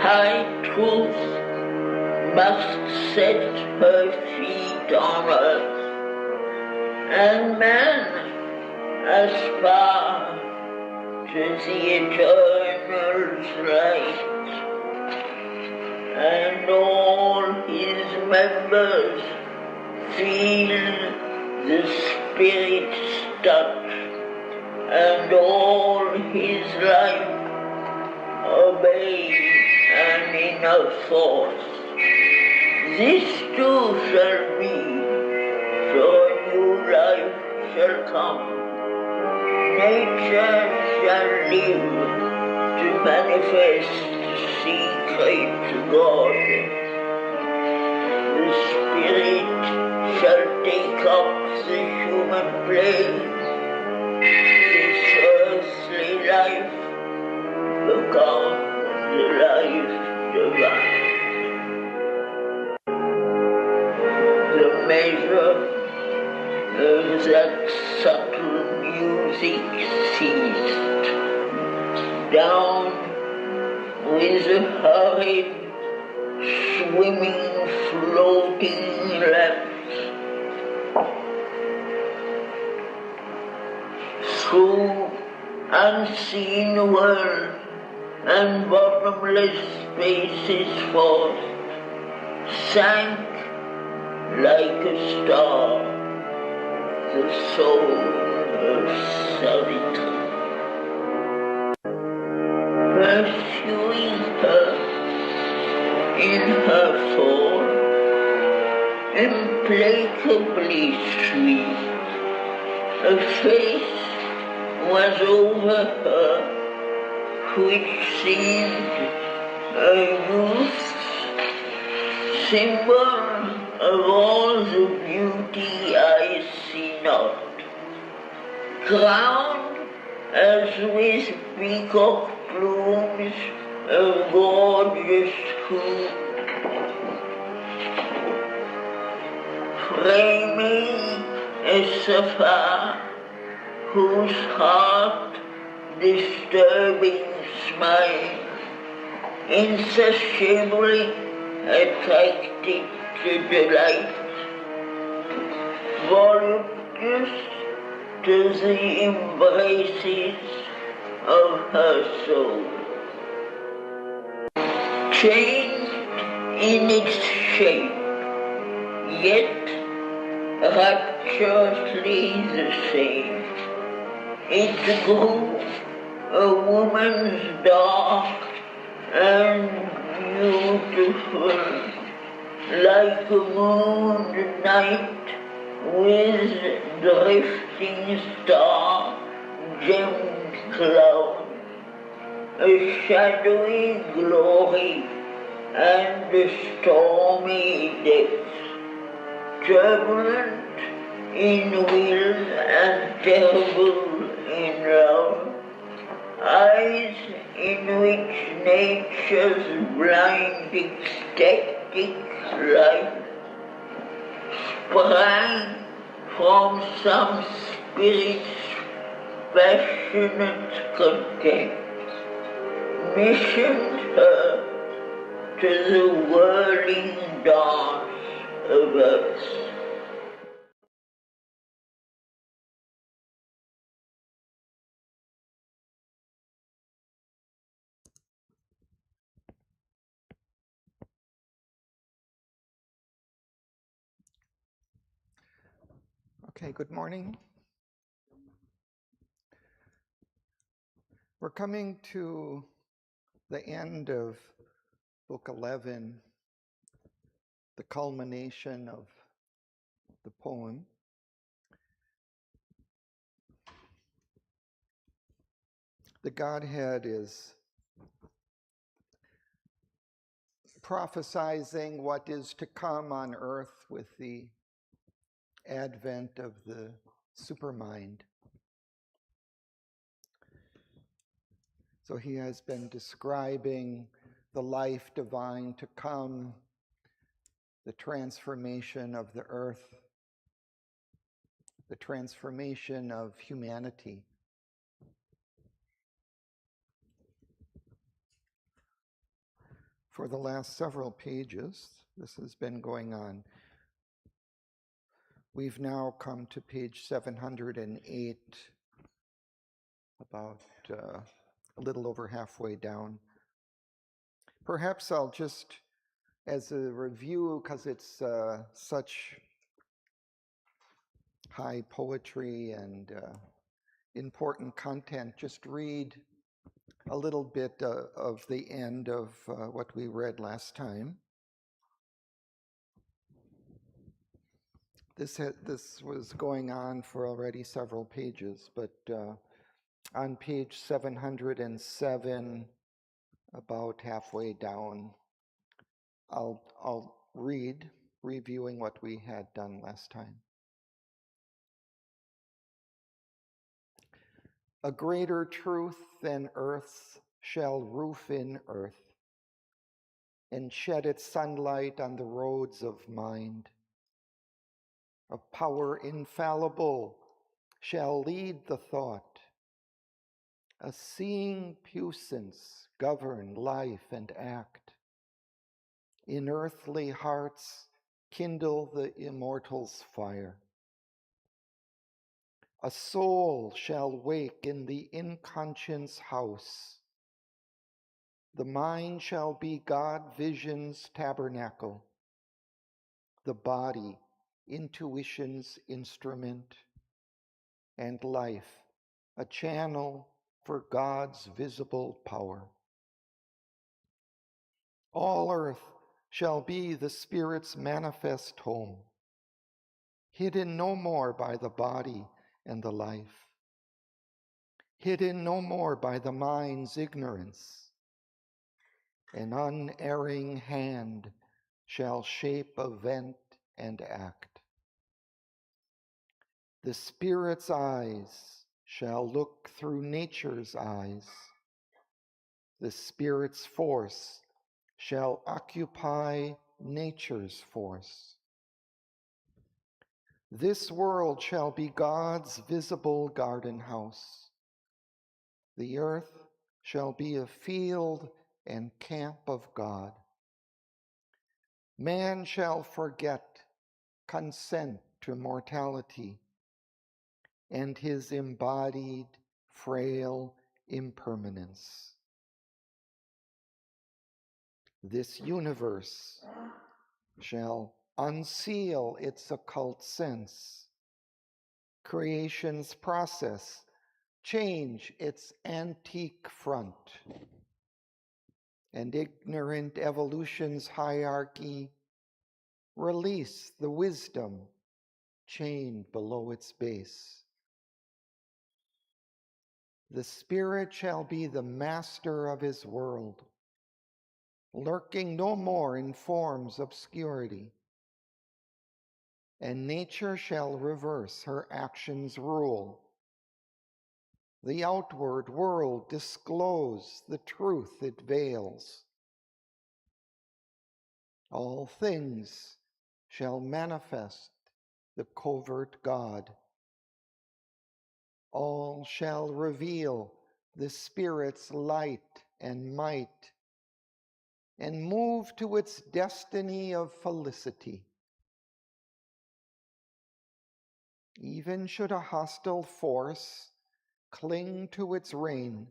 high truth must set her feet on earth, and man aspire to the eternal light, and all his members feel the Spirit's touch, and all his life obey an inner force. This too shall be, so a new life shall come. Nature shall live to manifest the secret God. The Spirit shall take up the human plane. This earthly life become the life divine. The measure of that subtle music ceased. Down with a hurried, swimming, floating lapse, through unseen world and bottomless spaces forth, sank like a star the soul of Savitri. Pursuing her in her fall, implacably sweet, a face was over her which seemed a youth's symbol of all the beauty I see not, crowned as with peacock plumes of gorgeous hue, framing a sapphire whose heart disturbing smile insatiably attracted to delight, voluptuous to the embraces of her soul. Changed in its shape, yet rapturously the same, it grew a woman's dark and beautiful, like a mooned night with drifting star gemmed cloud, a shadowy glory and a stormy depth, turbulent in will and terrible in love, eyes in which nature's blind ecstatic light sprang from some spirit's passionate contempt, missioned her to the whirling dance of earth. Okay, good morning. We're coming to the end of Book 11, the culmination of the poem. The Godhead is prophesizing what is to come on earth with the advent of the supermind. So he has been describing the life divine to come, the transformation of the earth, the transformation of humanity. for the last several pages. This has been going on. We've now come to page 708, about a little over halfway down. Perhaps I'll just, as a review, because it's such high poetry and important content, just read a little bit of the end of what we read last time. This was going on for already several pages, but on page 707, about halfway down, I'll read, reviewing what we had done last time. A greater truth than earth shall roof in earth, and shed its sunlight on the roads of mind. A power infallible shall lead the thought. A seeing puissance govern life and act. In earthly hearts kindle the immortal's fire. A soul shall wake in the inconscious house. The mind shall be God vision's tabernacle. The body intuition's instrument, and life a channel for God's visible power. All earth shall be the Spirit's manifest home, hidden no more by the body and the life, hidden no more by the mind's ignorance. An unerring hand shall shape event and act. The Spirit's eyes shall look through nature's eyes. The Spirit's force shall occupy nature's force. This world shall be God's visible garden house. The earth shall be a field and camp of God. Man shall forget consent to mortality and his embodied frail impermanence. This universe shall unseal its occult sense. Creation's process change its antique front, and ignorant evolution's hierarchy release the wisdom chained below its base. The Spirit shall be the master of his world, lurking no more in form's obscurity, and nature shall reverse her action's rule. The outward world disclose the truth it veils. All things shall manifest the covert God. All shall reveal the Spirit's light and might, and move to its destiny of felicity. Even should a hostile force cling to its reign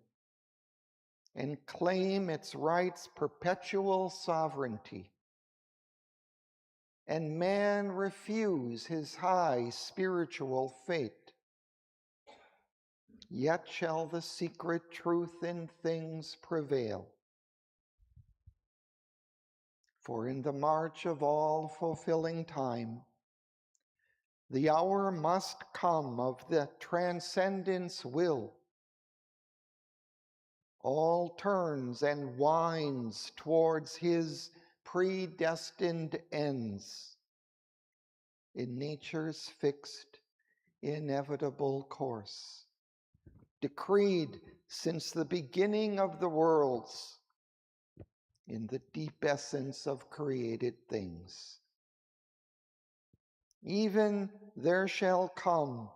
and claim its right's perpetual sovereignty, and man refuse his high spiritual fate, yet shall the secret truth in things prevail. For in the march of all fulfilling time, the hour must come of the transcendence will. All turns and winds towards his predestined ends in nature's fixed, inevitable course, decreed since the beginning of the worlds in the deep essence of created things. Even there shall come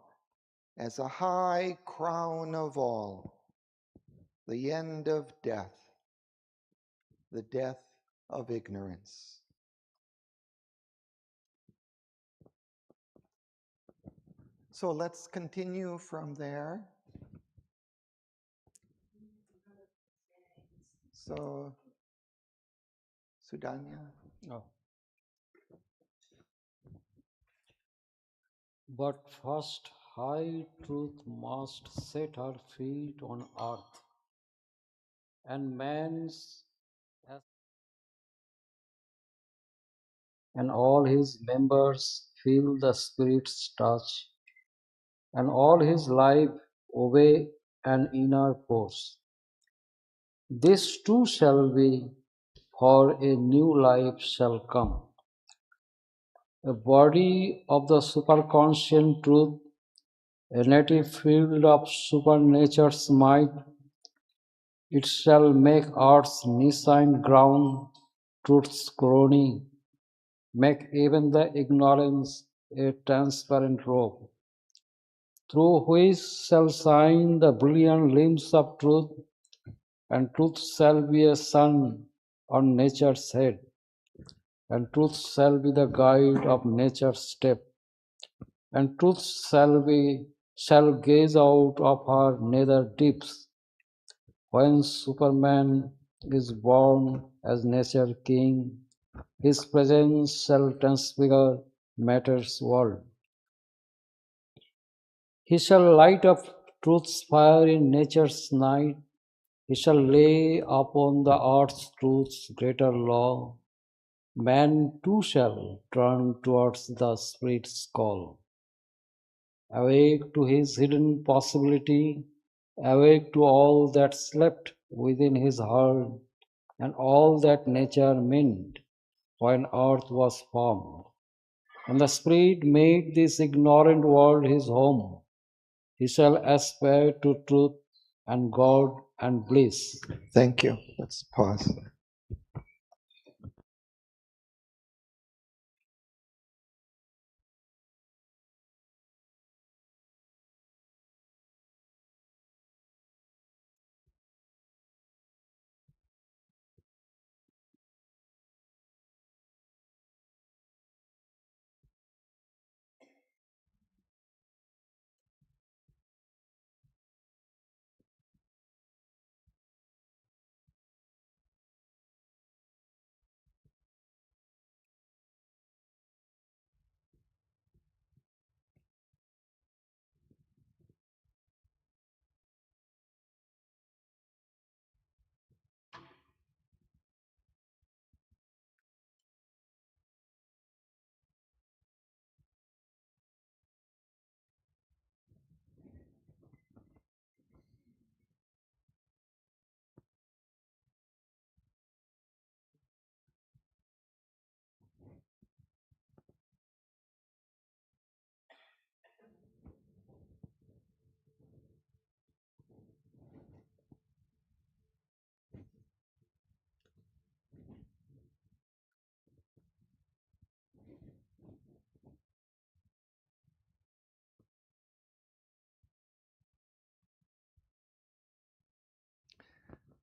as a high crown of all the end of death, the death of ignorance. So let's continue from there. So, Sudanya. Oh. But first, high truth must set her feet on earth, and and all his members feel the Spirit's touch, and all his life obey an inner force. This too shall be, for a new life shall come, a body of the superconscient truth, a native field of supernature's might. It shall make earth's nescient ground truth's crony, make even the ignorance a transparent robe, through which shall shine the brilliant limbs of truth, and truth shall be a sun on nature's head, and truth shall be the guide of nature's step, and truth shall gaze out of her nether deeps, when Superman is born as nature king. His presence shall transfigure matter's world. He shall light up truth's fire in nature's night. He shall lay upon the earth's truth's greater law. Man too shall turn towards the Spirit's call. Awake to his hidden possibility, awake to all that slept within his heart, and all that nature meant when earth was formed. And the Spirit made this ignorant world his home. He shall aspire to truth and God and bliss. Thank you. Let's pause.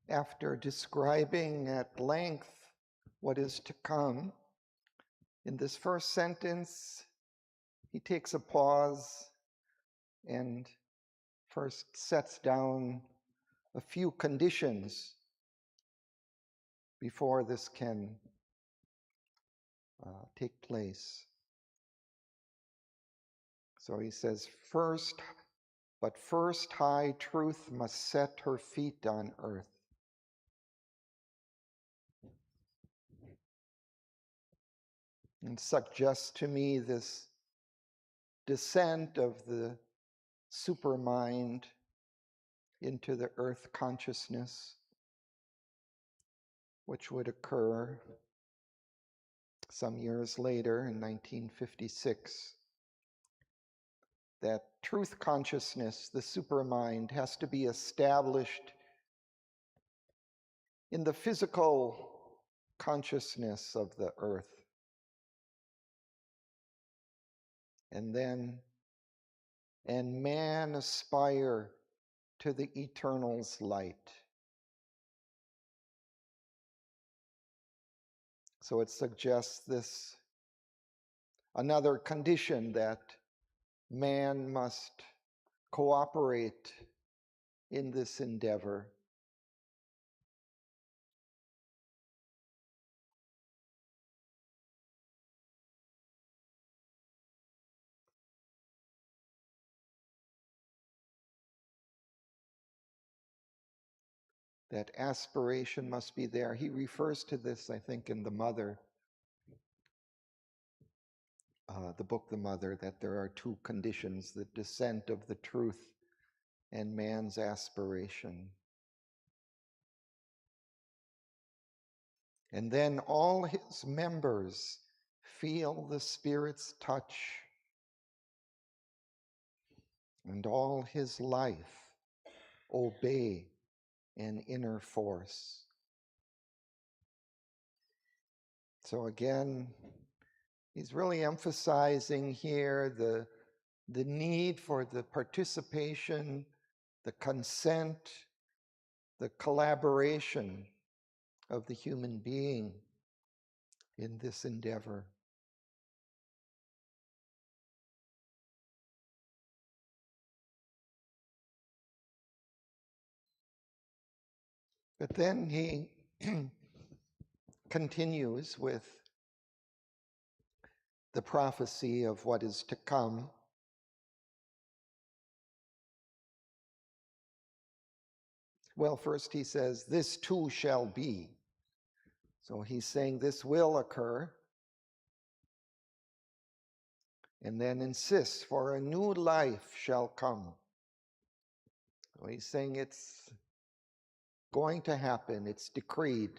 After describing at length what is to come, in this first sentence, he takes a pause and first sets down a few conditions before this can take place. So he says, but first high truth must set her feet on earth. And suggests to me this descent of the supermind into the earth consciousness, which would occur some years later in 1956. That truth consciousness, the supermind, has to be established in the physical consciousness of the earth. And man aspire to the eternal's light. So it suggests this another condition that man must cooperate in this endeavor. That aspiration must be there. He refers to this, I think, in The Mother, the book The Mother, that there are two conditions, the descent of the truth and man's aspiration. And then all his members feel the Spirit's touch, and all his life obey an inner force. So again, he's really emphasizing here the need for the participation, the consent, the collaboration of the human being in this endeavor. But then he continues with the prophecy of what is to come. Well, first he says, this too shall be. So he's saying this will occur. And then insists, for a new life shall come. So he's saying it's going to happen, it's decreed.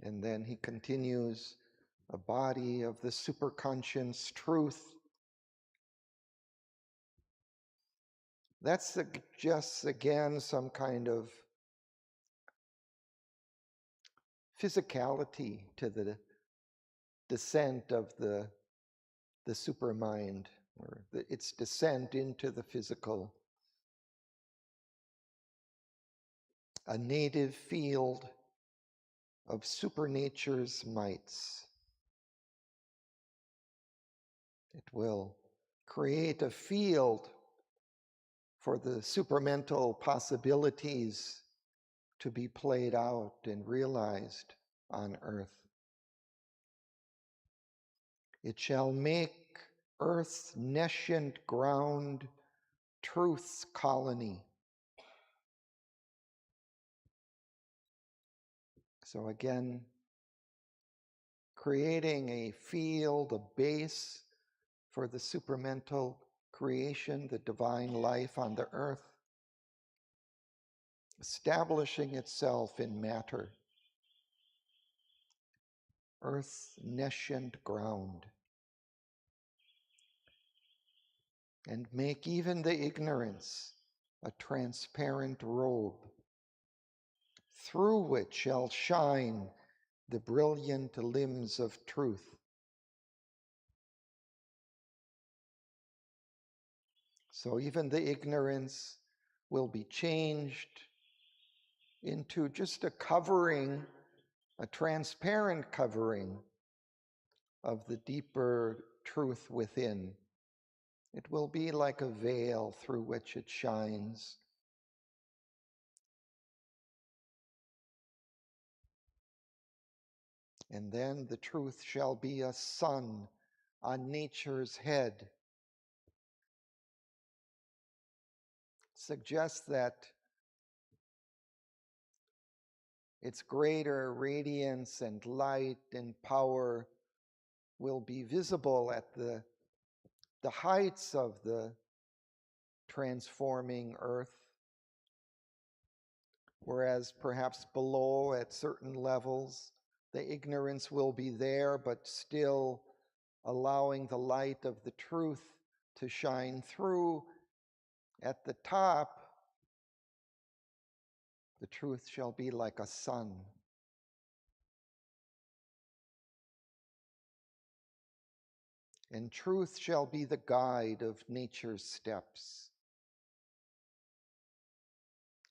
And then he continues, a body of the superconscious truth. That suggests again some kind of physicality to the descent of the supermind, or its descent into the physical. A native field of supernature's mights. It will create a field for the supramental possibilities to be played out and realized on earth. It shall make earth's nescient ground truth's colony. So again, creating a field, a base for the supramental creation, the divine life on the earth, establishing itself in matter, earth's nescient ground, and make even the ignorance a transparent robe, through which shall shine the brilliant limbs of truth. So even the ignorance will be changed into just a covering, a transparent covering of the deeper truth within. It will be like a veil through which it shines. And then the truth shall be a sun on nature's head. Suggests that its greater radiance and light and power will be visible at the heights of the transforming earth, whereas perhaps below at certain levels, the ignorance will be there, but still allowing the light of the truth to shine through. At the top, the truth shall be like a sun. And truth shall be the guide of nature's steps.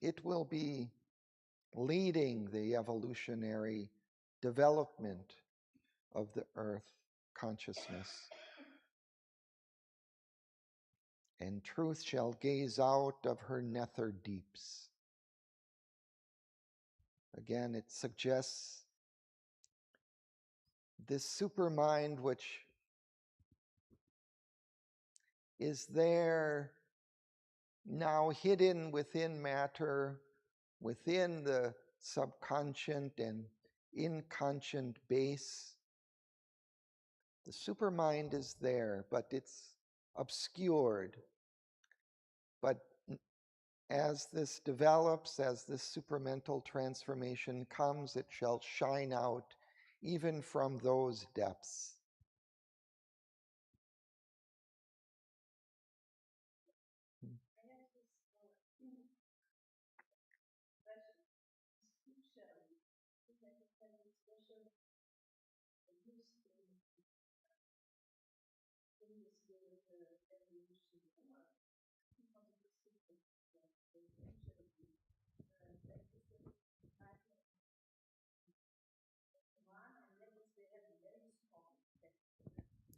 It will be leading the evolutionary development of the earth consciousness. And truth shall gaze out of her nether deeps. Again, it suggests this supermind which is there now hidden within matter, within the subconscient and inconscient base. The supermind is there, but it's obscured. But as this develops, as this supramental transformation comes, it shall shine out even from those depths.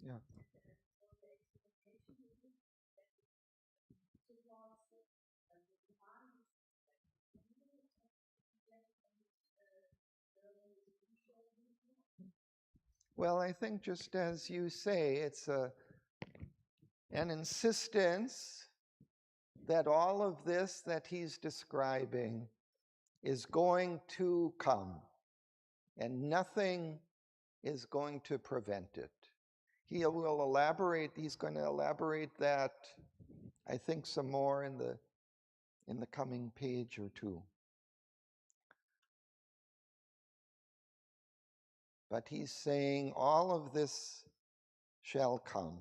Yeah. Well, I think just as you say, it's an insistence that all of this that he's describing is going to come, and nothing is going to prevent it. He will elaborate, he's going to elaborate that, I think, some more in the coming page or two. But he's saying all of this shall come.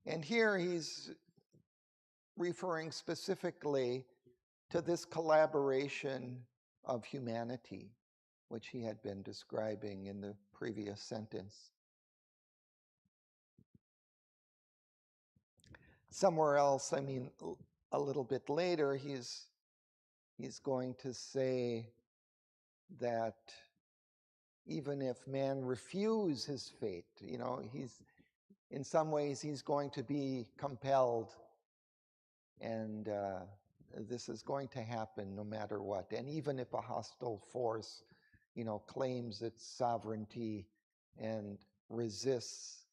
And here he's referring specifically to this collaboration of humanity, which he had been describing in the previous sentence. Somewhere else, I mean, a little bit later, he's going to say that even if man refuse his fate, in some ways he's going to be compelled, and this is going to happen no matter what. And even if a hostile force, claims its sovereignty and resists,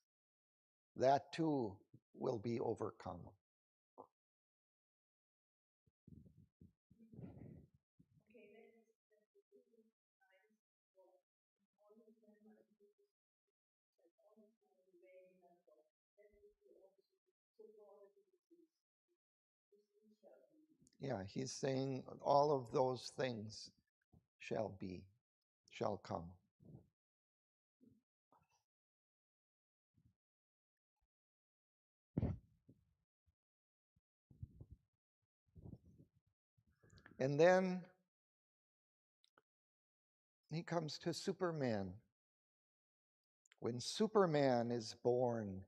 that too will be overcome. Yeah, he's saying all of those things shall come. And then he comes to Superman. When Superman is born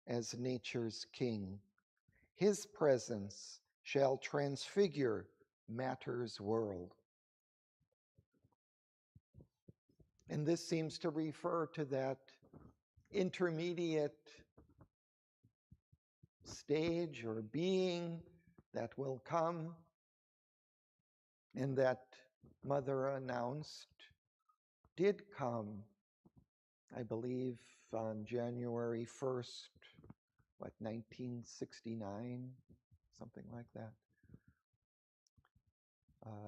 as nature's king, his presence shall transfigure matter's world. And this seems to refer to that intermediate stage or being that will come, and that Mother announced did come, I believe, on January 1st, 1969, something like that.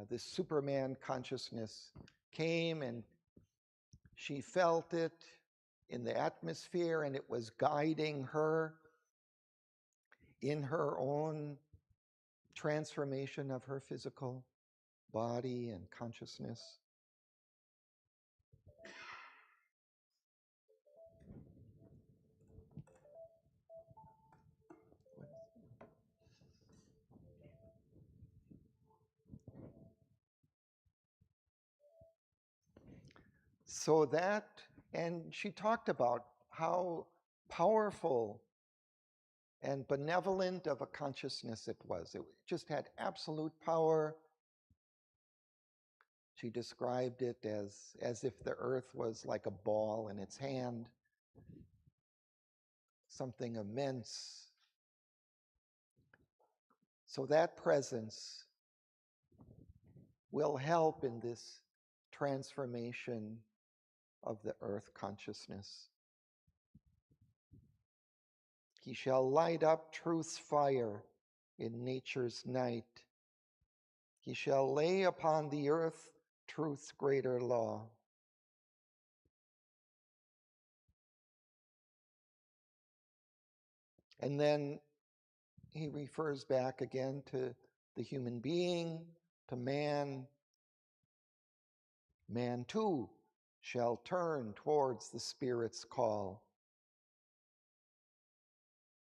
This Superman consciousness came, and she felt it in the atmosphere, and it was guiding her in her own transformation of her physical body and consciousness. So that, and she talked about how powerful and benevolent of a consciousness it was. It just had absolute power. She described it as if the earth was like a ball in its hand, something immense. So that presence will help in this transformation of the earth consciousness. He shall light up truth's fire in nature's night. He shall lay upon the earth truth's greater law. And then he refers back again to the human being, to man. Man too shall turn towards the Spirit's call.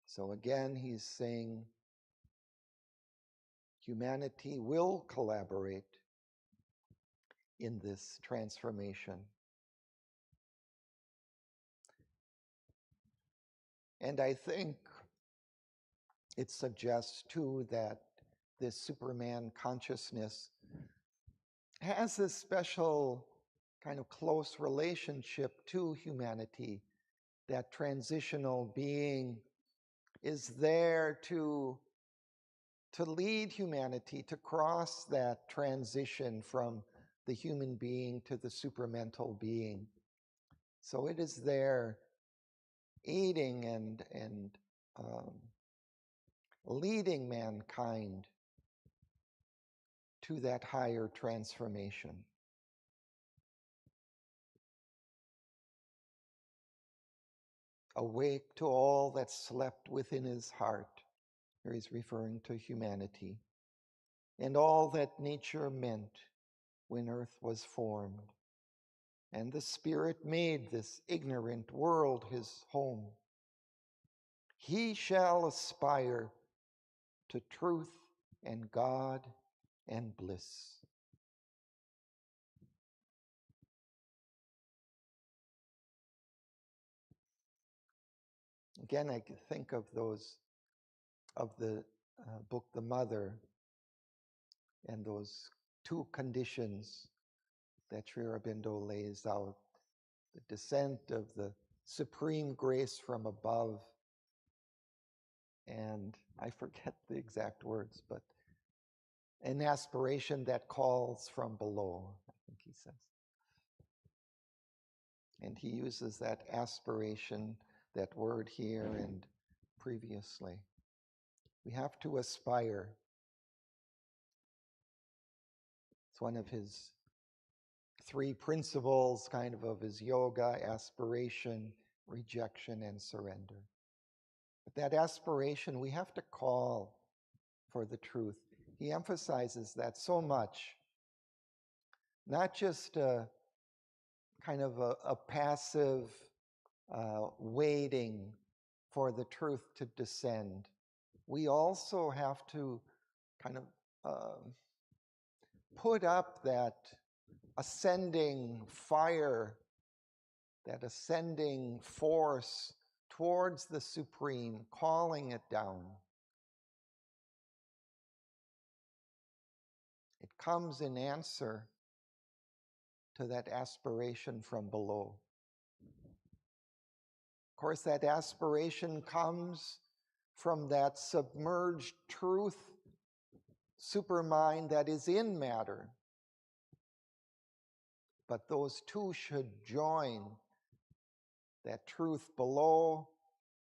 So again, he's saying humanity will collaborate in this transformation. And I think it suggests too that this Superman consciousness has this special kind of close relationship to humanity. That transitional being is there to lead humanity to cross that transition from the human being to the supramental being. So it is there aiding and leading mankind to that higher transformation. Awake to all that slept within his heart. Here he's referring to humanity. And all that nature meant when earth was formed. And the Spirit made this ignorant world his home. He shall aspire to truth and God and bliss. Again, I could think of the book The Mother, and those two conditions that Sri Aurobindo lays out: the descent of the supreme grace from above, and I forget the exact words, but an aspiration that calls from below, I think he says. And he uses that aspiration, that word here and previously. We have to aspire. It's one of his three principles, kind of his yoga: aspiration, rejection, and surrender. But that aspiration, we have to call for the truth. He emphasizes that so much. Not just a kind of a passive waiting for the truth to descend. We also have to kind of put up that ascending fire, that ascending force towards the supreme, calling it down. It comes in answer to that aspiration from below. Of course, that aspiration comes from that submerged truth supermind that is in matter. But those two should join: that truth below,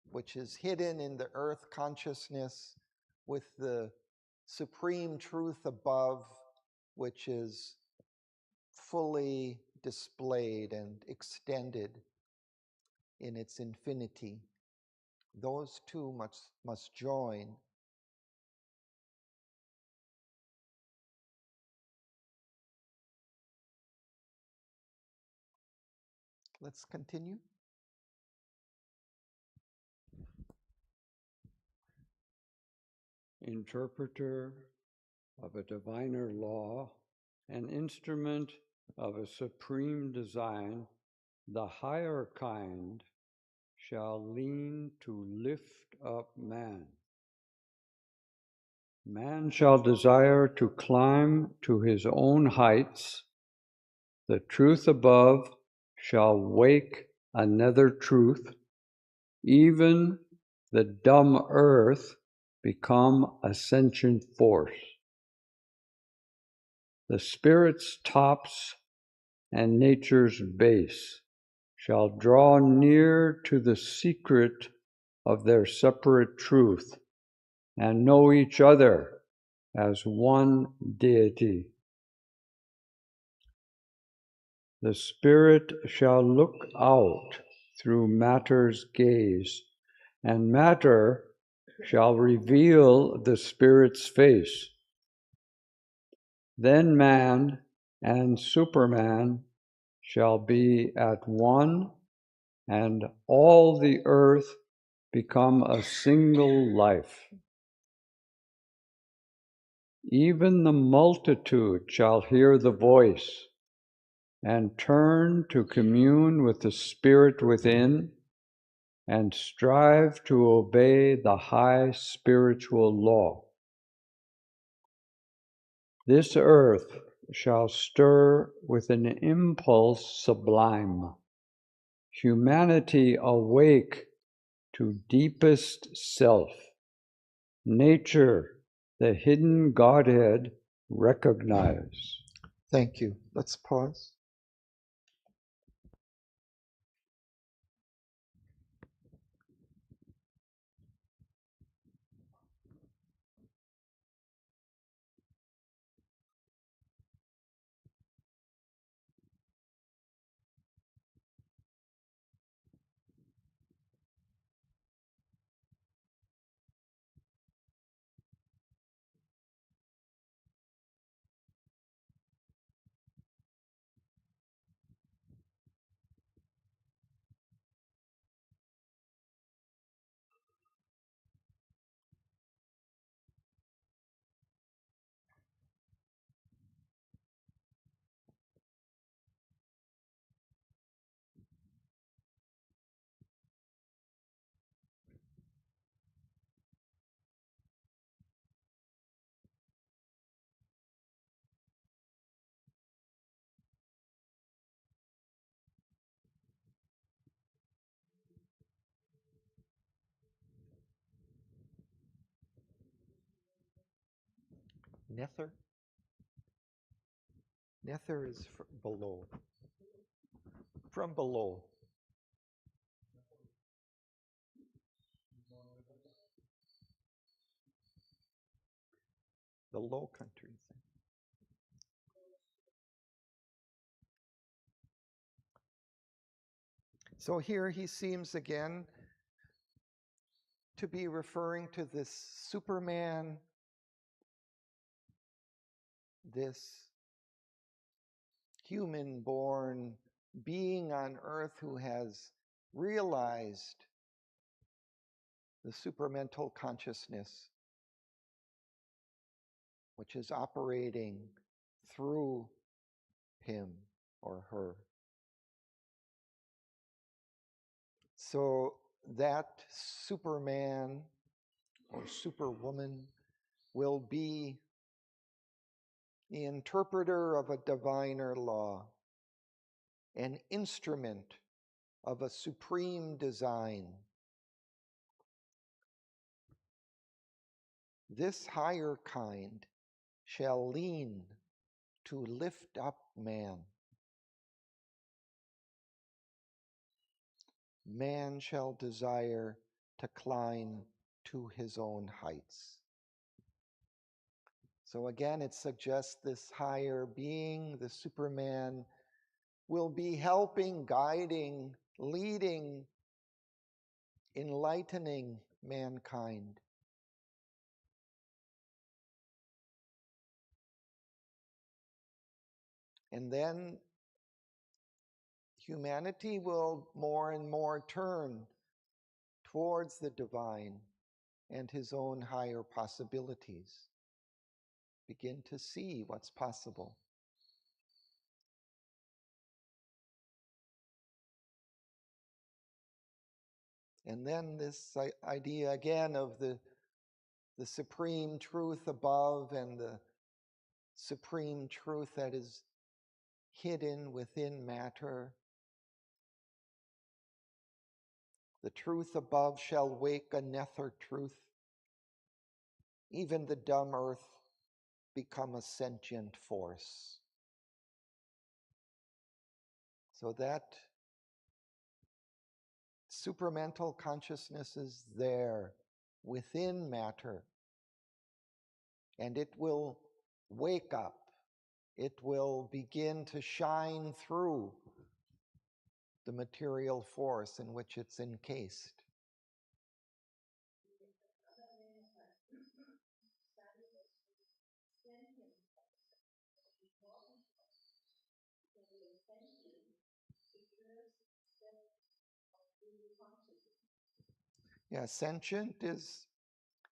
which is hidden in the earth consciousness, with the supreme truth above, which is fully displayed and extended in its infinity. Those two must join. Let's continue. Interpreter of a diviner law, an instrument of a supreme design, the higher kind shall lean to lift up man. Man shall desire to climb to his own heights. The truth above shall wake another truth. Even the dumb earth become a sentient force. The spirit's tops and nature's base shall draw near to the secret of their separate truth and know each other as one deity. The spirit shall look out through matter's gaze, and matter shall reveal the spirit's face. Then man and Superman shall be at one, and all the earth become a single life. Even the multitude shall hear the voice and turn to commune with the spirit within and strive to obey the high spiritual law. This earth shall stir with an impulse sublime. Humanity awake to deepest self. Nature, the hidden Godhead, recognize. Thank you. Let's pause. Nether? Nether is below. From below. The Low Countries. So here he seems again to be referring to this Superman, this human-born being on earth who has realized the supramental consciousness, which is operating through him or her. So that Superman or Superwoman will be the interpreter of a diviner law, an instrument of a supreme design. This higher kind shall lean to lift up man. Man shall desire to climb to his own heights. So again, it suggests this higher being, the Superman, will be helping, guiding, leading, enlightening mankind. And then humanity will more and more turn towards the divine and his own higher possibilities. Begin to see what's possible. And then this idea again of the supreme truth above and the supreme truth that is hidden within matter. The truth above shall wake a nether truth. Even the dumb earth become a sentient force. So that supramental consciousness is there within matter, and it will wake up. It will begin to shine through the material force in which it's encased. Yeah, sentient is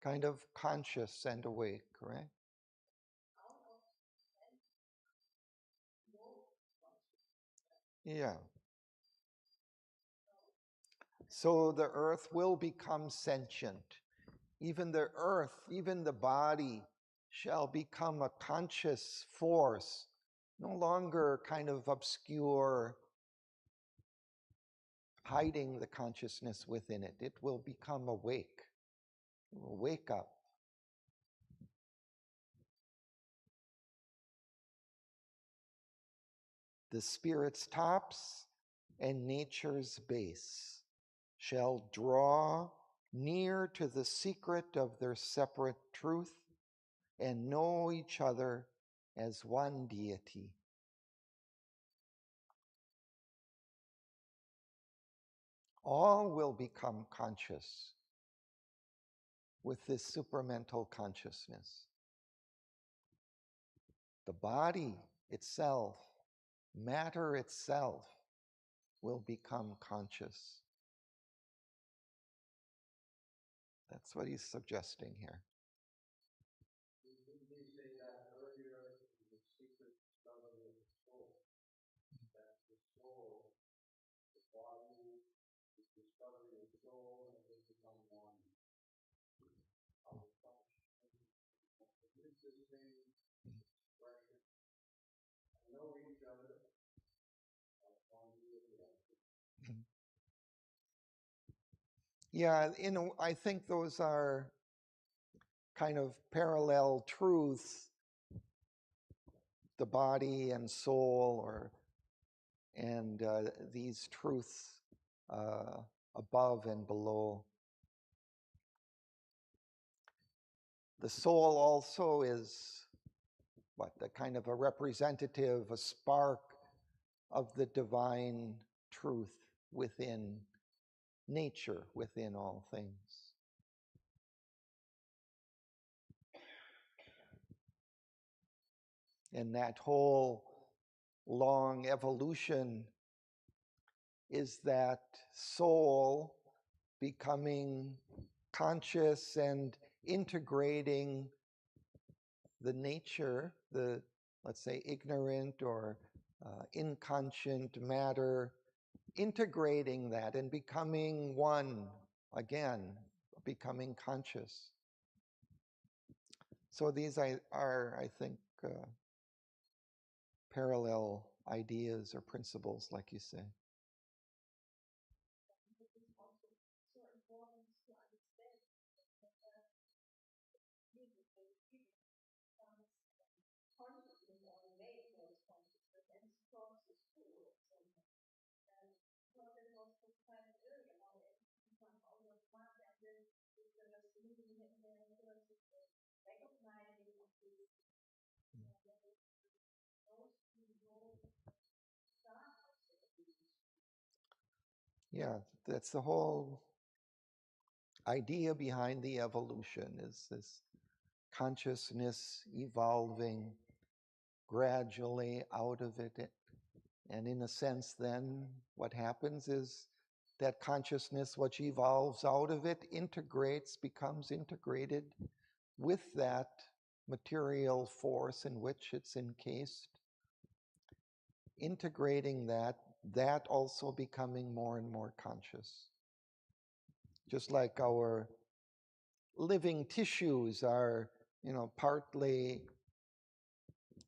kind of conscious and awake, right? Yeah. So the earth will become sentient. Even the earth, even the body shall become a conscious force, no longer kind of obscure, hiding the consciousness within it. It will become awake. It will wake up. The spirit's tops and nature's base shall draw near to the secret of their separate truth and know each other as one deity. All will become conscious with this supramental consciousness. The body itself, matter itself, will become conscious. That's what he's suggesting here. Yeah, I think those are kind of parallel truths, the body and soul, and these truths above and below. The soul also is a kind of a representative, a spark of the divine truth within nature, within all things. And that whole long evolution is that soul becoming conscious and integrating the nature, the, let's say, ignorant or inconscient matter, integrating that and becoming one again, becoming conscious. So these are I think, parallel ideas or principles, like you say. Yeah, that's the whole idea behind the evolution, is this consciousness evolving gradually out of it. And in a sense, then what happens is that consciousness, which evolves out of it, becomes integrated with that material force in which it's encased, integrating that also becoming more and more conscious. just like our living tissues are, partly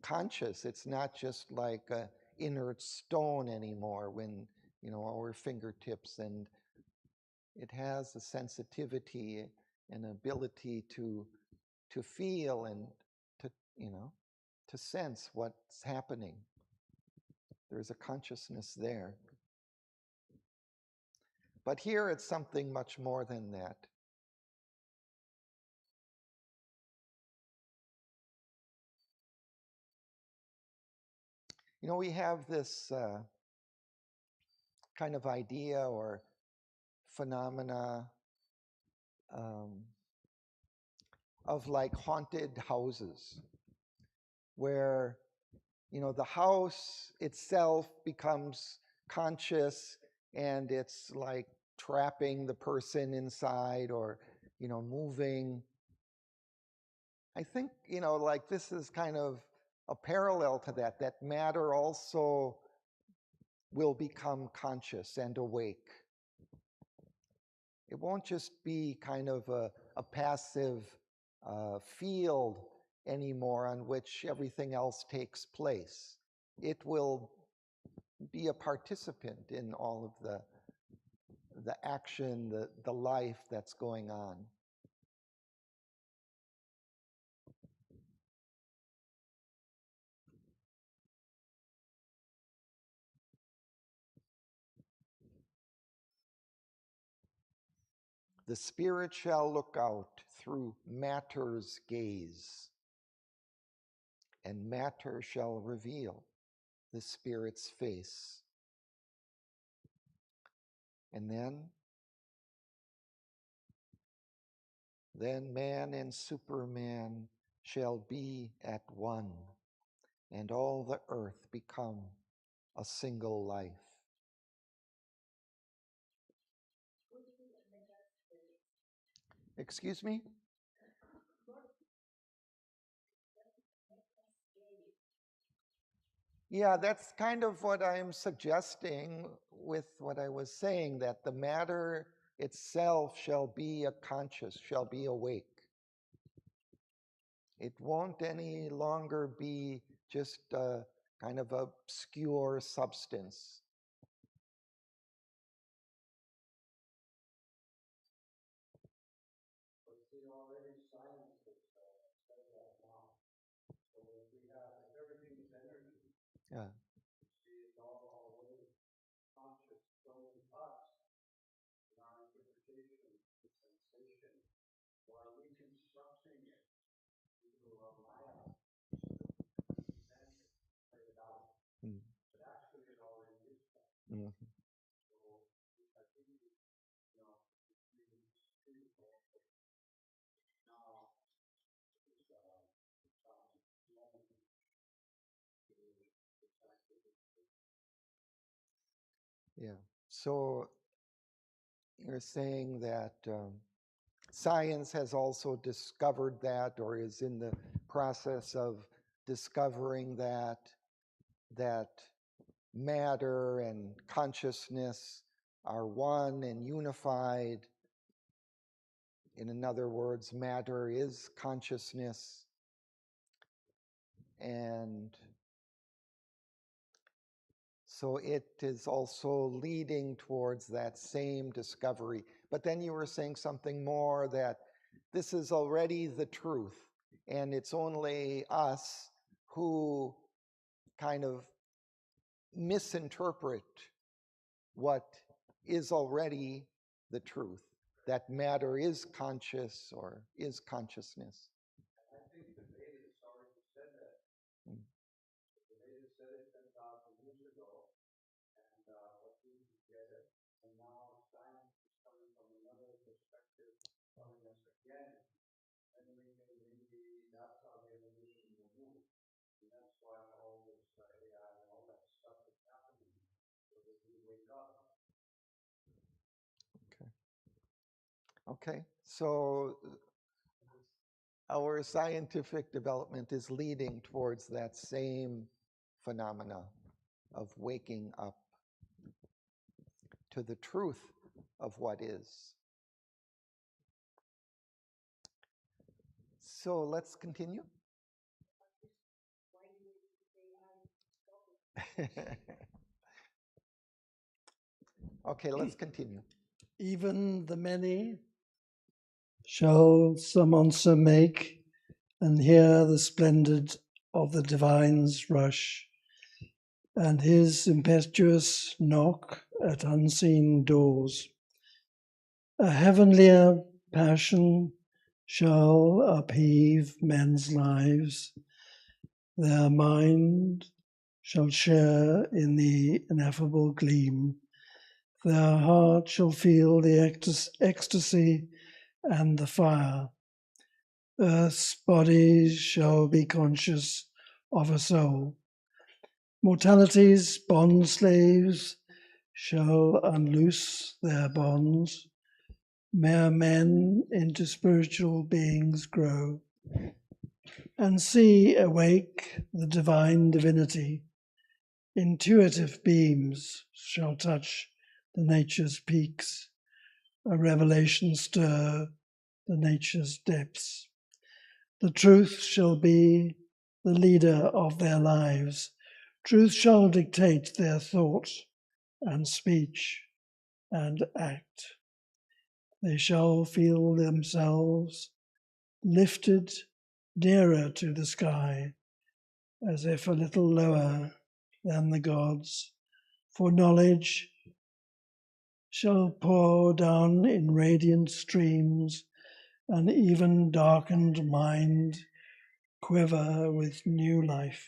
conscious. It's not just like a inert stone anymore when, our fingertips, and it has a sensitivity and ability to feel and to, to sense what's happening. There's a consciousness there. But here it's something much more than that. We have this kind of idea or phenomena of like haunted houses, where, the house itself becomes conscious and it's like trapping the person inside or, moving. I think, like this is kind of a parallel to that matter also will become conscious and awake. It won't just be kind of a passive field anymore on which everything else takes place. It will be a participant in all of the action, the life that's going on. The spirit shall look out through matter's gaze, and matter shall reveal the spirit's face. And then man and superman shall be at one, and all the earth become a single life. Excuse me? Yeah, that's kind of what I'm suggesting with what I was saying, that the matter itself shall be a conscious, shall be awake. It won't any longer be just a kind of obscure substance. Yeah. Mm. Mhm. Yeah. So you're saying that science has also discovered that, or is in the process of discovering that matter and consciousness are one and unified. In other words, matter is consciousness. And so it is also leading towards that same discovery. But then you were saying something more, that this is already the truth, and it's only us who kind of misinterpret what is already the truth, that matter is conscious or is consciousness. Mm. Okay, so our scientific development is leading towards that same phenomena of waking up to the truth of what is. So let's continue. Okay, let's continue. Even the many shall some answer make, and hear the splendid of the divine's rush, and his impetuous knock at unseen doors. A heavenlier passion shall upheave men's lives, their mind shall share in the ineffable gleam, their heart shall feel the ecstasy and the fire. Earth's bodies shall be conscious of a soul. Mortality's bond slaves shall unloose their bonds. Mere men into spiritual beings grow, and see awake the divine divinity. Intuitive beams shall touch the nature's peaks, a revelation stir the nature's depths. The truth shall be the leader of their lives. Truth shall dictate their thought and speech and act. They shall feel themselves lifted nearer to the sky, as if a little lower than the gods, for knowledge shall pour down in radiant streams, and even darkened mind quiver with new life,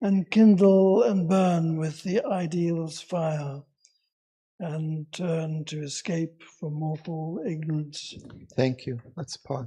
and kindle and burn with the ideal's fire, and turn to escape from mortal ignorance. Thank you. Let's pause.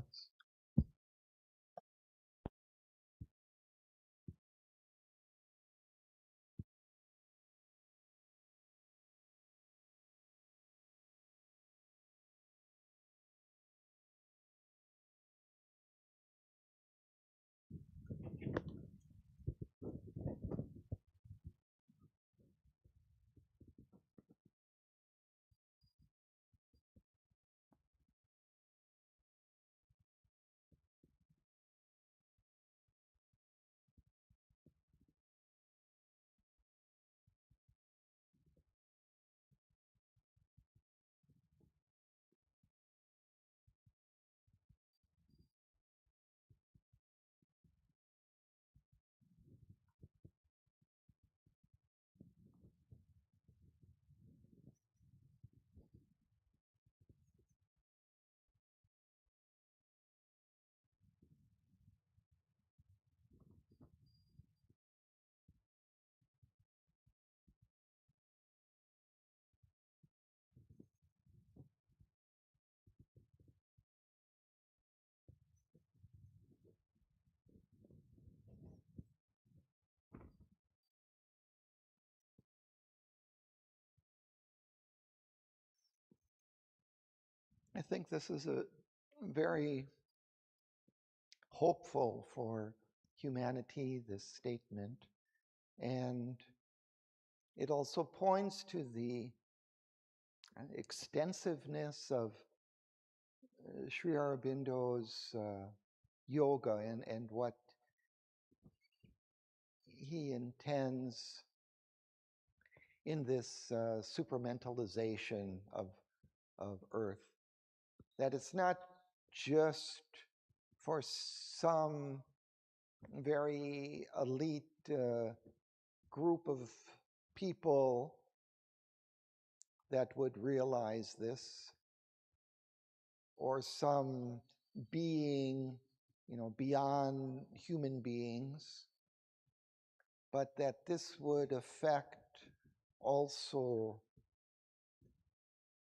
I think this is a very hopeful for humanity, this statement. And it also points to the extensiveness of Sri Aurobindo's yoga and what he intends in this supramentalization of Earth. That it's not just for some very elite group of people that would realize this, or some being, beyond human beings, but that this would affect also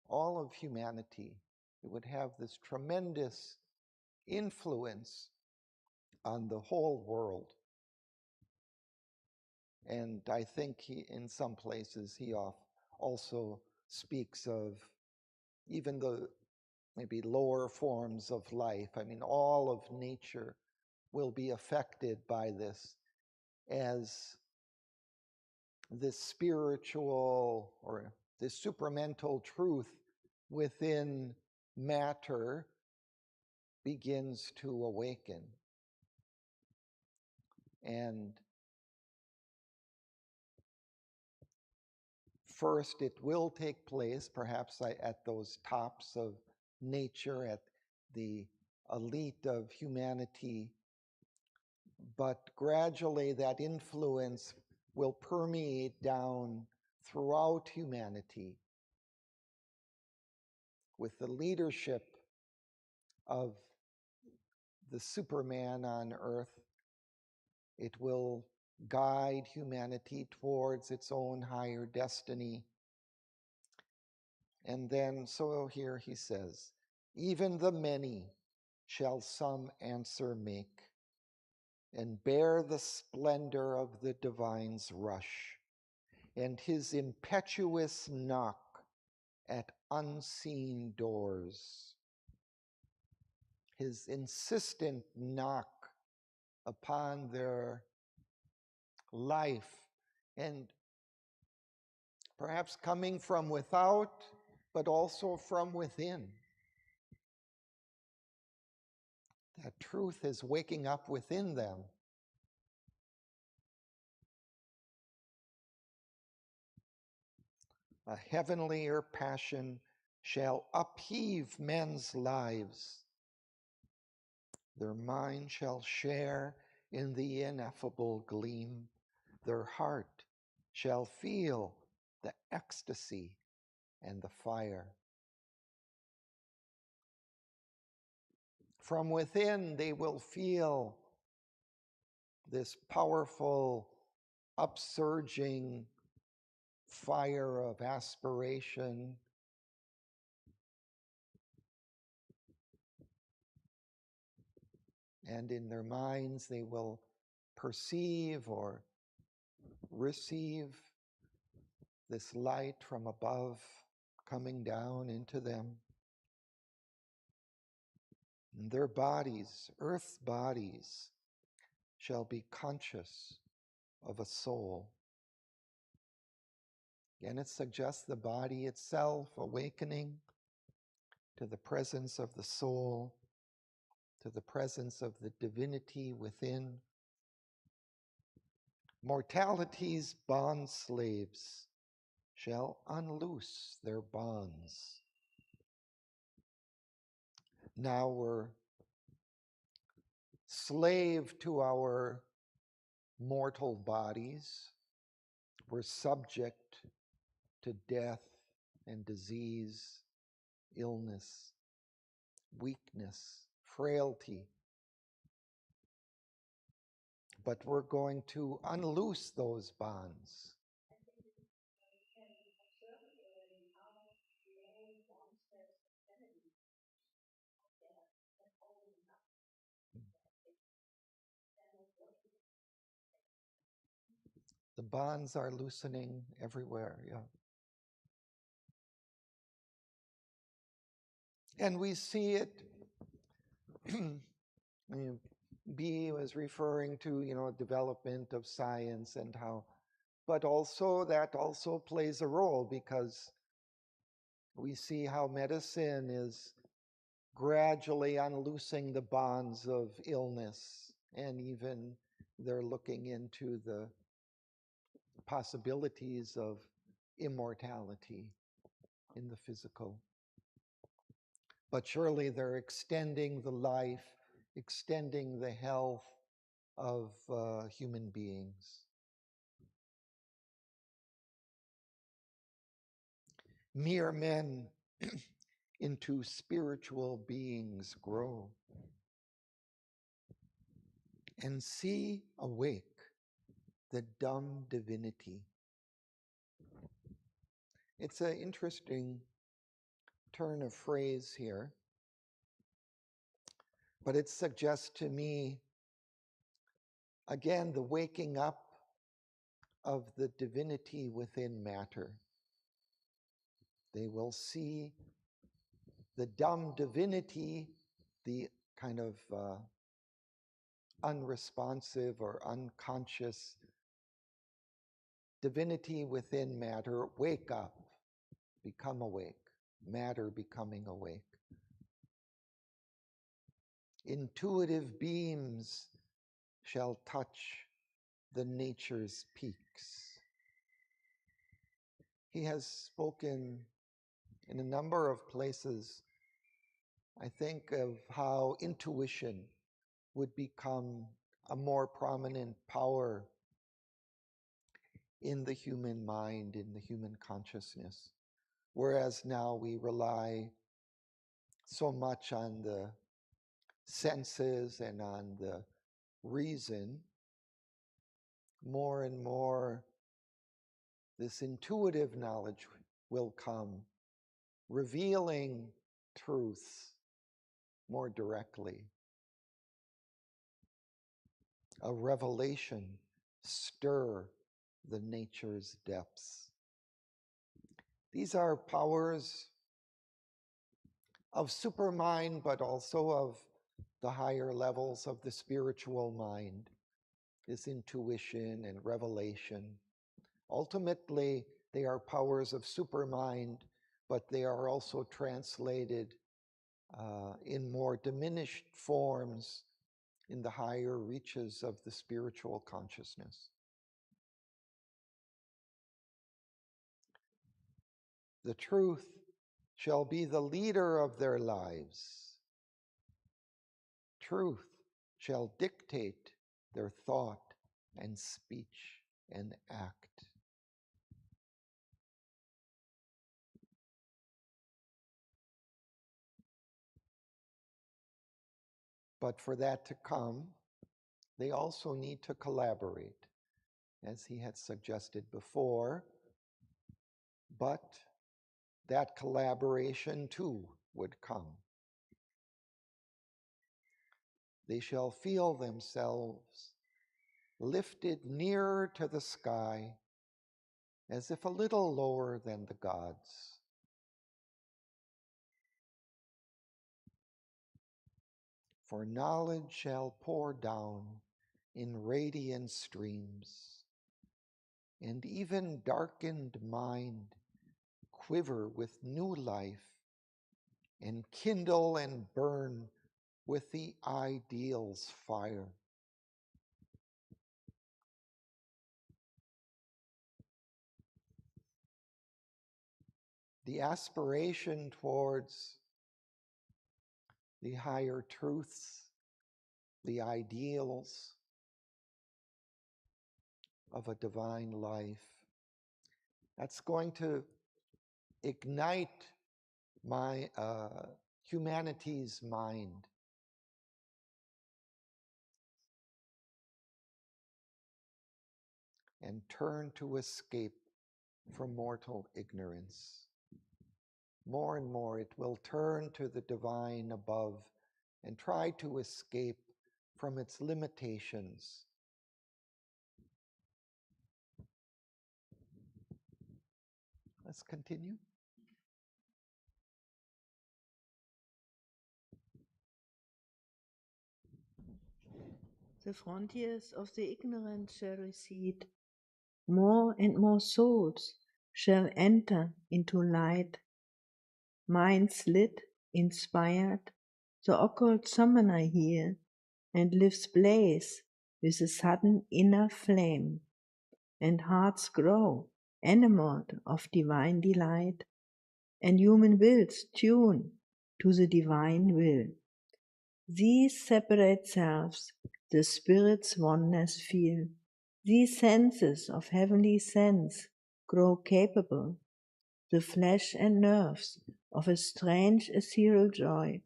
all of humanity. It would have this tremendous influence on the whole world. And I think in some places, he also speaks of even the maybe lower forms of life. I mean, all of nature will be affected by this, as this spiritual or this supramental truth within matter begins to awaken. And first, it will take place perhaps at those tops of nature, at the elite of humanity, but gradually that influence will permeate down throughout humanity with the leadership of the Superman on earth. It will guide humanity towards its own higher destiny. And then, so here he says, even the many shall some answer make, and bear the splendor of the divine's rush, and his impetuous knock at unseen doors, his insistent knock upon their life, and perhaps coming from without, but also from within. That truth is waking up within them. A heavenlier passion shall upheave men's lives. Their mind shall share in the ineffable gleam. Their heart shall feel the ecstasy and the fire. From within, they will feel this powerful, upsurging fire of aspiration. And in their minds, they will perceive or receive this light from above coming down into them. And their bodies, earth's bodies, shall be conscious of a soul. And it suggests the body itself awakening to the presence of the soul, to the presence of the divinity within. Mortality's bond slaves shall unloose their bonds. Now we're slave to our mortal bodies. We're subject to death and disease, illness, weakness, frailty. But we're going to unloose those bonds. The bonds are loosening everywhere, yeah. And we see it. B was referring to, development of science and how, but also that also plays a role because we see how medicine is gradually unloosing the bonds of illness, and even they're looking into the possibilities of immortality in the physical. But surely they're extending the life, extending the health of human beings. Mere men into spiritual beings grow, and see awake the dumb divinity. It's an interesting turn of phrase here, but it suggests to me, again, the waking up of the divinity within matter. They will see the dumb divinity, the kind of unresponsive or unconscious divinity within matter, wake up, become awake, matter becoming awake. intuitive beams shall touch the nature's peaks. He has spoken in a number of places, I think, of how intuition would become a more prominent power in the human mind, in the human consciousness. Whereas now we rely so much on the senses and on the reason, more and more this intuitive knowledge will come, revealing truths more directly. A revelation stir the nature's depths. These are powers of supermind, but also of the higher levels of the spiritual mind, this intuition and revelation. Ultimately, they are powers of supermind, but they are also translated in more diminished forms in the higher reaches of the spiritual consciousness. The truth shall be the leader of their lives. Truth shall dictate their thought and speech and act. But for that to come, they also need to collaborate, as he had suggested before. But that collaboration too would come. They shall feel themselves lifted nearer to the sky, as if a little lower than the gods. For knowledge shall pour down in radiant streams, and even darkened mind quiver with new life, and kindle and burn with the ideal's fire. The aspiration towards the higher truths, the ideals of a divine life, that's going to ignite humanity's mind. And turn to escape from mortal ignorance. More and more it will turn to the divine above and try to escape from its limitations. Let's continue. The frontiers of the ignorant shall recede. More and more souls shall enter into light. Minds lit, inspired, the occult summoner here, and lives blaze with a sudden inner flame, and hearts grow enamored of divine delight, and human wills tune to the divine will. These separate selves the spirit's oneness feel. These senses of heavenly sense grow capable, the flesh and nerves of a strange ethereal joy,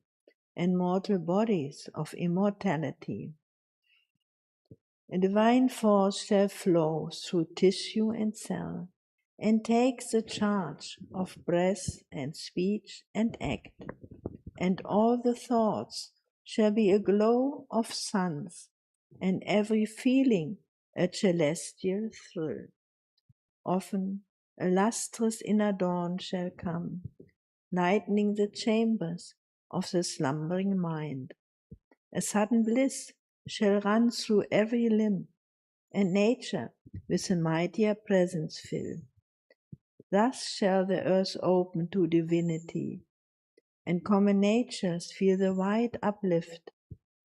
and mortal bodies of immortality. A divine force shall flow through tissue and cell, and take the charge of breath and speech and act, and all the thoughts shall be a glow of suns, and every feeling a celestial thrill. Often a lustrous inner dawn shall come, lightening the chambers of the slumbering mind. A sudden bliss shall run through every limb, and nature with a mightier presence fill. Thus shall the earth open to divinity, and common natures feel the wide uplift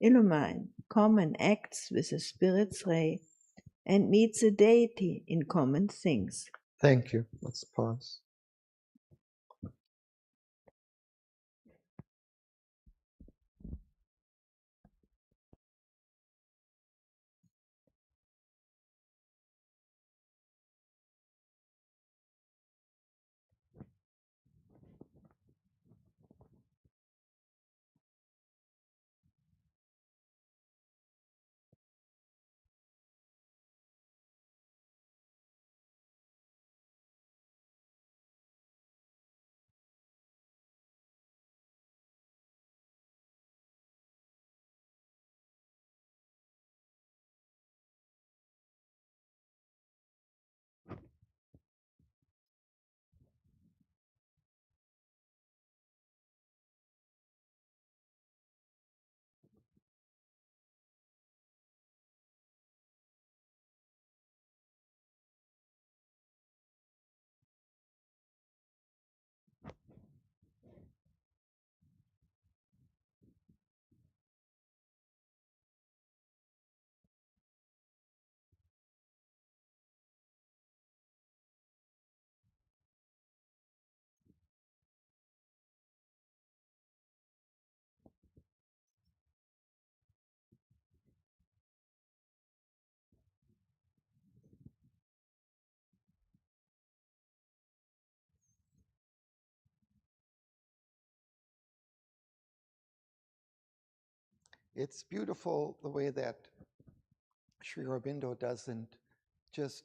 Illumine, common acts with the Spirit's ray, and meets the deity in common things. Thank you. Let's pause. It's beautiful the way that Sri Aurobindo doesn't just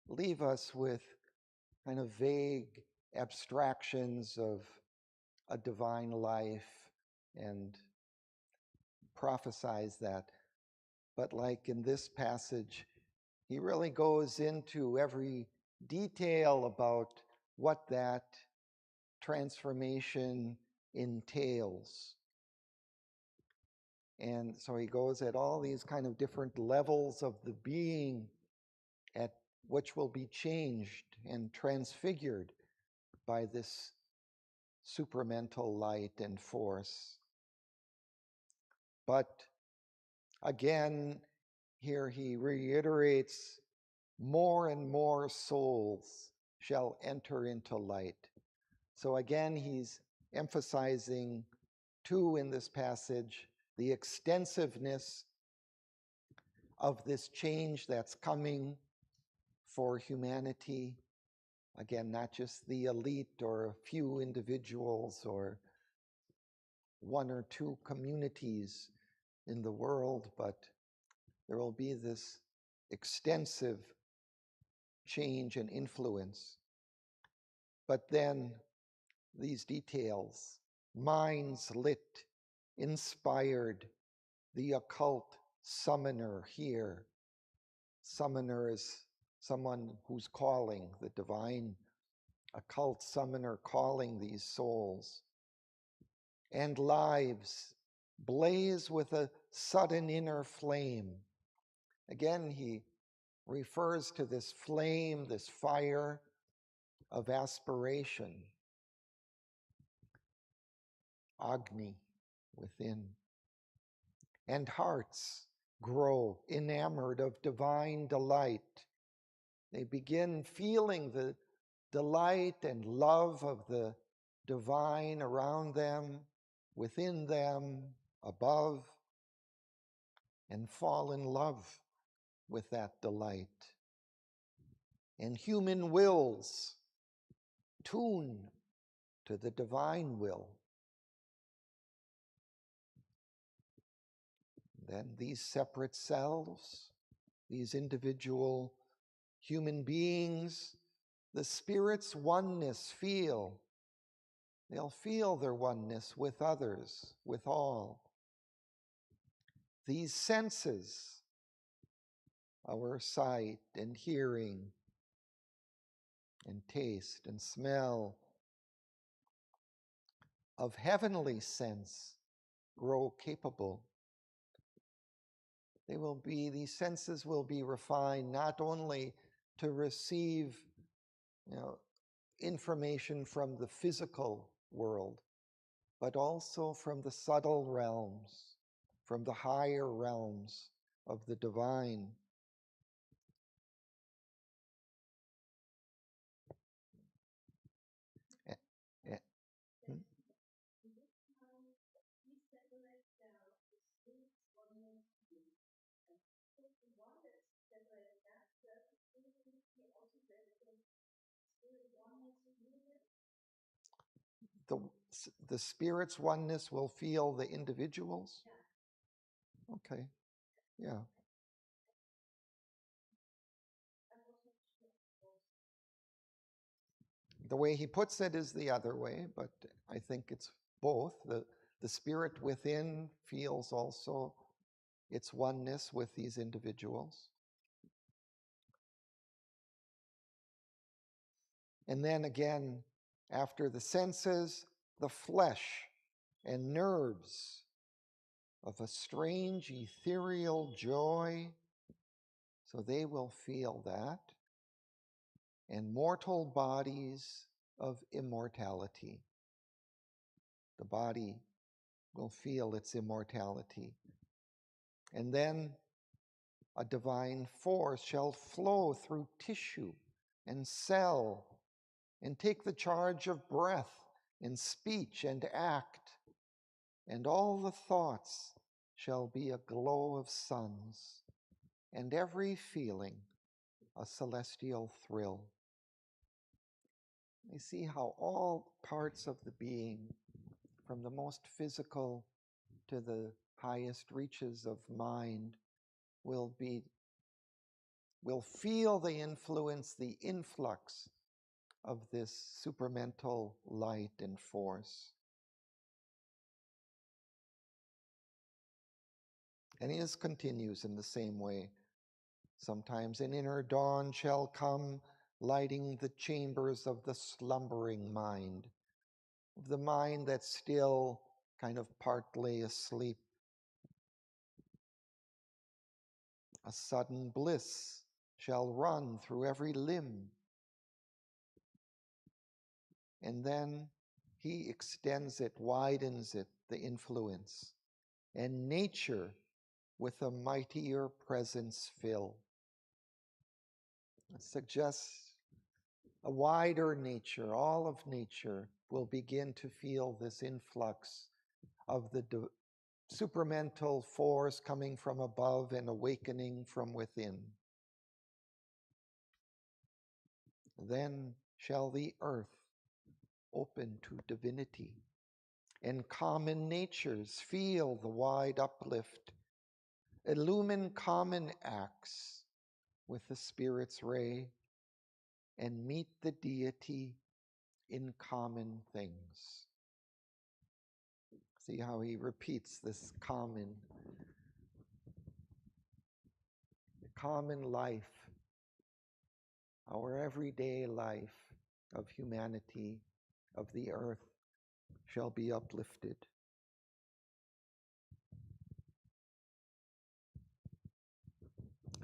leave us with kind of vague abstractions of a divine life and prophesize that. But like in this passage, he really goes into every detail about what that transformation entails. And so he goes at all these kind of different levels of the being at which will be changed and transfigured by this supramental light and force. But again, here he reiterates, more and more souls shall enter into light. So again, he's emphasizing too in this passage the extensiveness of this change that's coming for humanity. Again, not just the elite or a few individuals or one or two communities in the world, but there will be this extensive change and influence. But then these details, minds lit, inspired, the occult summoner here. Summoner is someone who's calling, the divine occult summoner calling these souls. And lives blaze with a sudden inner flame. Again, he refers to this flame, this fire of aspiration, Agni within. And hearts grow enamored of divine delight. They begin feeling the delight and love of the divine around them, within them, above, and fall in love with that delight. And human wills tune to the divine will. Then these separate selves, these individual human beings, the Spirit's oneness feel. They'll feel their oneness with others, with all. These senses, our sight and hearing and taste and smell, of heavenly sense, grow capable. These senses will be refined not only to receive, information from the physical world, but also from the subtle realms, from the higher realms of the divine. Eh, eh, hmm? The spirit's oneness will feel the individuals? Okay, yeah. The way he puts it is the other way, but I think it's both. The spirit within feels also its oneness with these individuals. And then again, after the senses, the flesh and nerves of a strange ethereal joy, so they will feel that, and mortal bodies of immortality. The body will feel its immortality. And then a divine force shall flow through tissue and cell and take the charge of breath and speech and act, and all the thoughts shall be a glow of suns, and every feeling a celestial thrill. You see how all parts of the being, from the most physical to the highest reaches of mind, will feel the influence, the influx of this supramental light and force. And his continues in the same way. Sometimes an inner dawn shall come, lighting the chambers of the slumbering mind, of the mind that's still kind of partly asleep. A sudden bliss shall run through every limb. And then he extends it, widens it, the influence, and nature with a mightier presence fill. It suggests a wider nature, all of nature will begin to feel this influx of the supramental force coming from above and awakening from within. Then shall the earth open to divinity, and common natures feel the wide uplift, illumine common acts with the Spirit's ray, and meet the deity in common things. See how he repeats this common life, our everyday life of humanity, of the earth, shall be uplifted.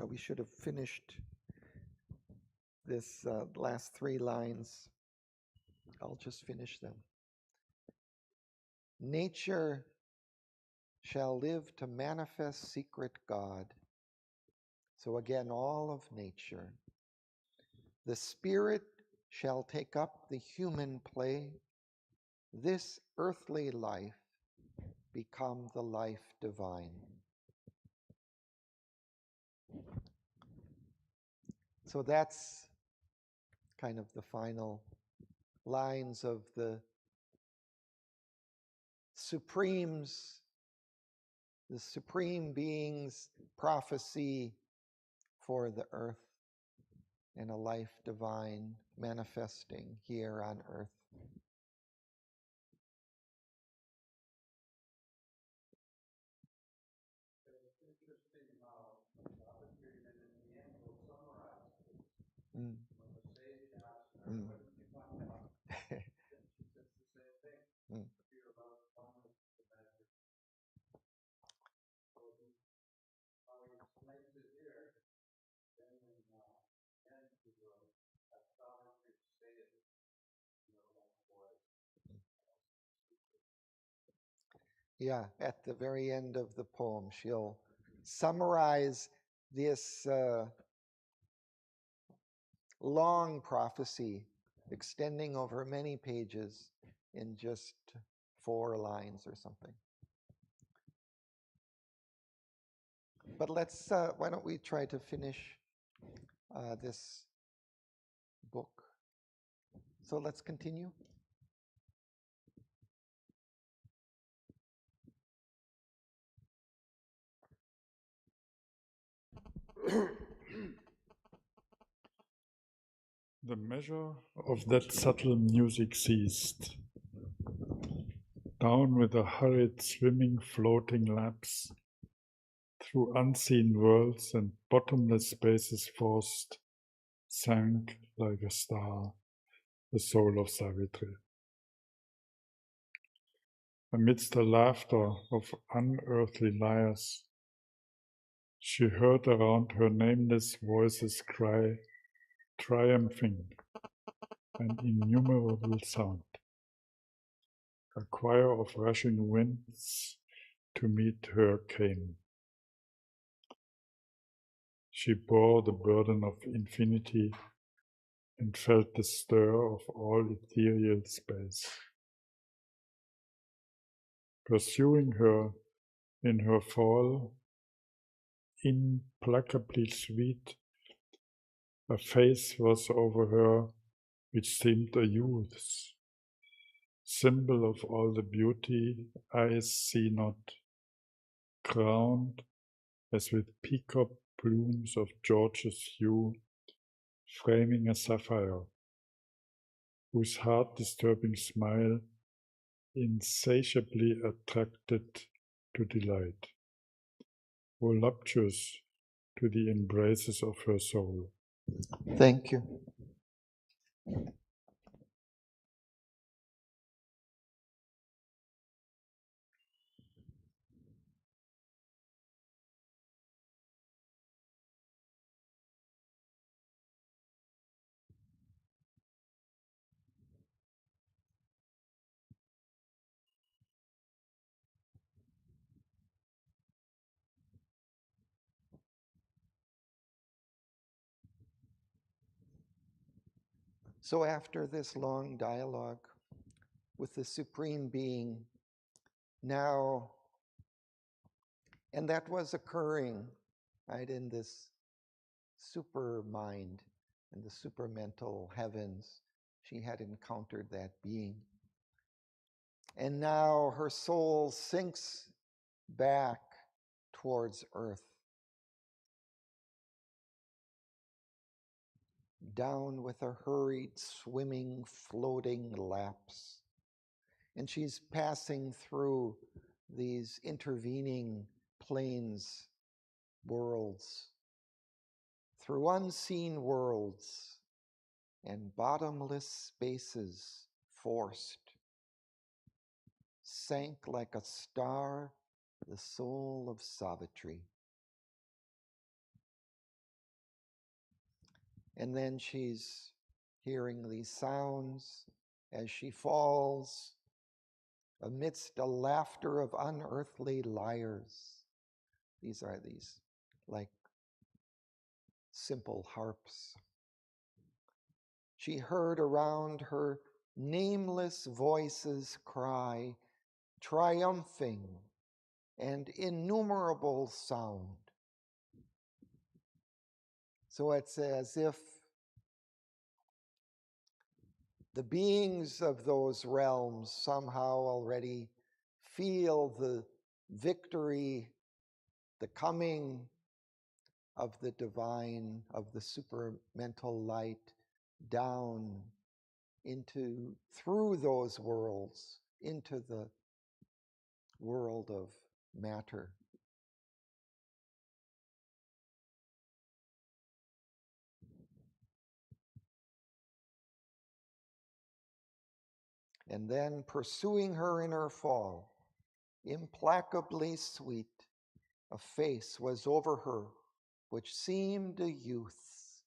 We should have finished this last 3 lines. I'll just finish them. Nature shall live to manifest secret God. So again, all of nature. The spirit shall take up the human play. This earthly life become the life divine. So that's kind of the final lines of the supreme being's prophecy for the earth and a life divine manifesting here on earth. It's interesting how Savitri then in the end will summarize this. When the sage asks her, what did you find out? She says the same thing. Fear about oneness, the magic. So how he explains it here, then in the end he will have Savitri say it, like for Yeah, at the very end of the poem, she'll summarize this long prophecy extending over many pages in just 4 lines or something. But let's, why don't we try to finish this book? So let's continue. The measure of that subtle music ceased. Down with a hurried swimming floating lapse, through unseen worlds and bottomless spaces forced, sank like a star the soul of Savitri. Amidst the laughter of unearthly lyres, she heard around her nameless voices cry, triumphing, an innumerable sound. A choir of rushing winds to meet her came. She bore the burden of infinity and felt the stir of all ethereal space. Pursuing her in her fall, implacably sweet, a face was over her which seemed a youth's, symbol of all the beauty eyes see not, crowned as with peacock plumes of gorgeous hue, framing a sapphire, whose heart-disturbing smile insatiably attracted to delight, voluptuous to the embraces of her soul. Thank you. So after this long dialogue with the Supreme Being, now, and that was occurring, right, in this super mind, in the supermental heavens, she had encountered that being. And now her soul sinks back towards earth, down with a hurried, swimming, floating lapse. And she's passing through these intervening planes, worlds, through unseen worlds and bottomless spaces forced. Sank like a star the soul of Savitri. And then she's hearing these sounds as she falls amidst a laughter of unearthly lyres. These are these like simple harps. She heard around her nameless voices cry, triumphing and innumerable sound. So it's as if the beings of those realms somehow already feel the victory, the coming of the divine, of the supermental light down into, through those worlds, into the world of matter. And then pursuing her in her fall, implacably sweet, a face was over her which seemed a youth's,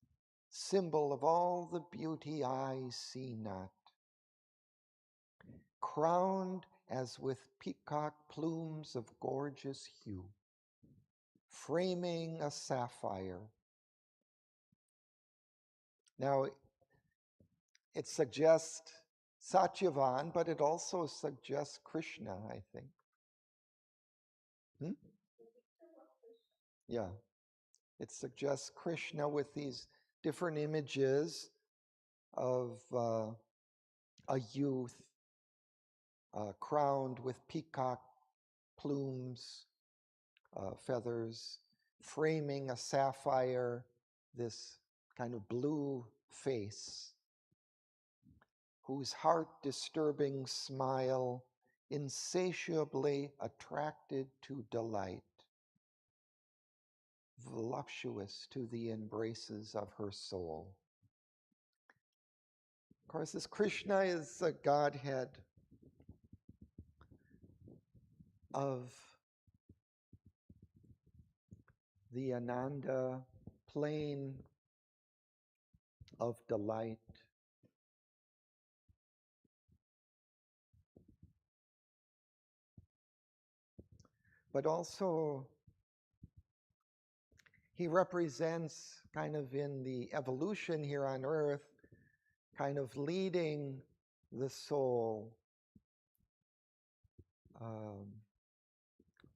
symbol of all the beauty eyes see not. Crowned as with peacock plumes of gorgeous hue, framing a sapphire. Now, it suggests Satyavan, but it also suggests Krishna, I think. Yeah, it suggests Krishna with these different images of a youth crowned with peacock plumes, feathers, framing a sapphire, this kind of blue face, whose heart-disturbing smile insatiably attracted to delight, voluptuous to the embraces of her soul. Of course, this Krishna is a Godhead of the Ananda plane of delight. But also, he represents kind of in the evolution here on earth, kind of leading the soul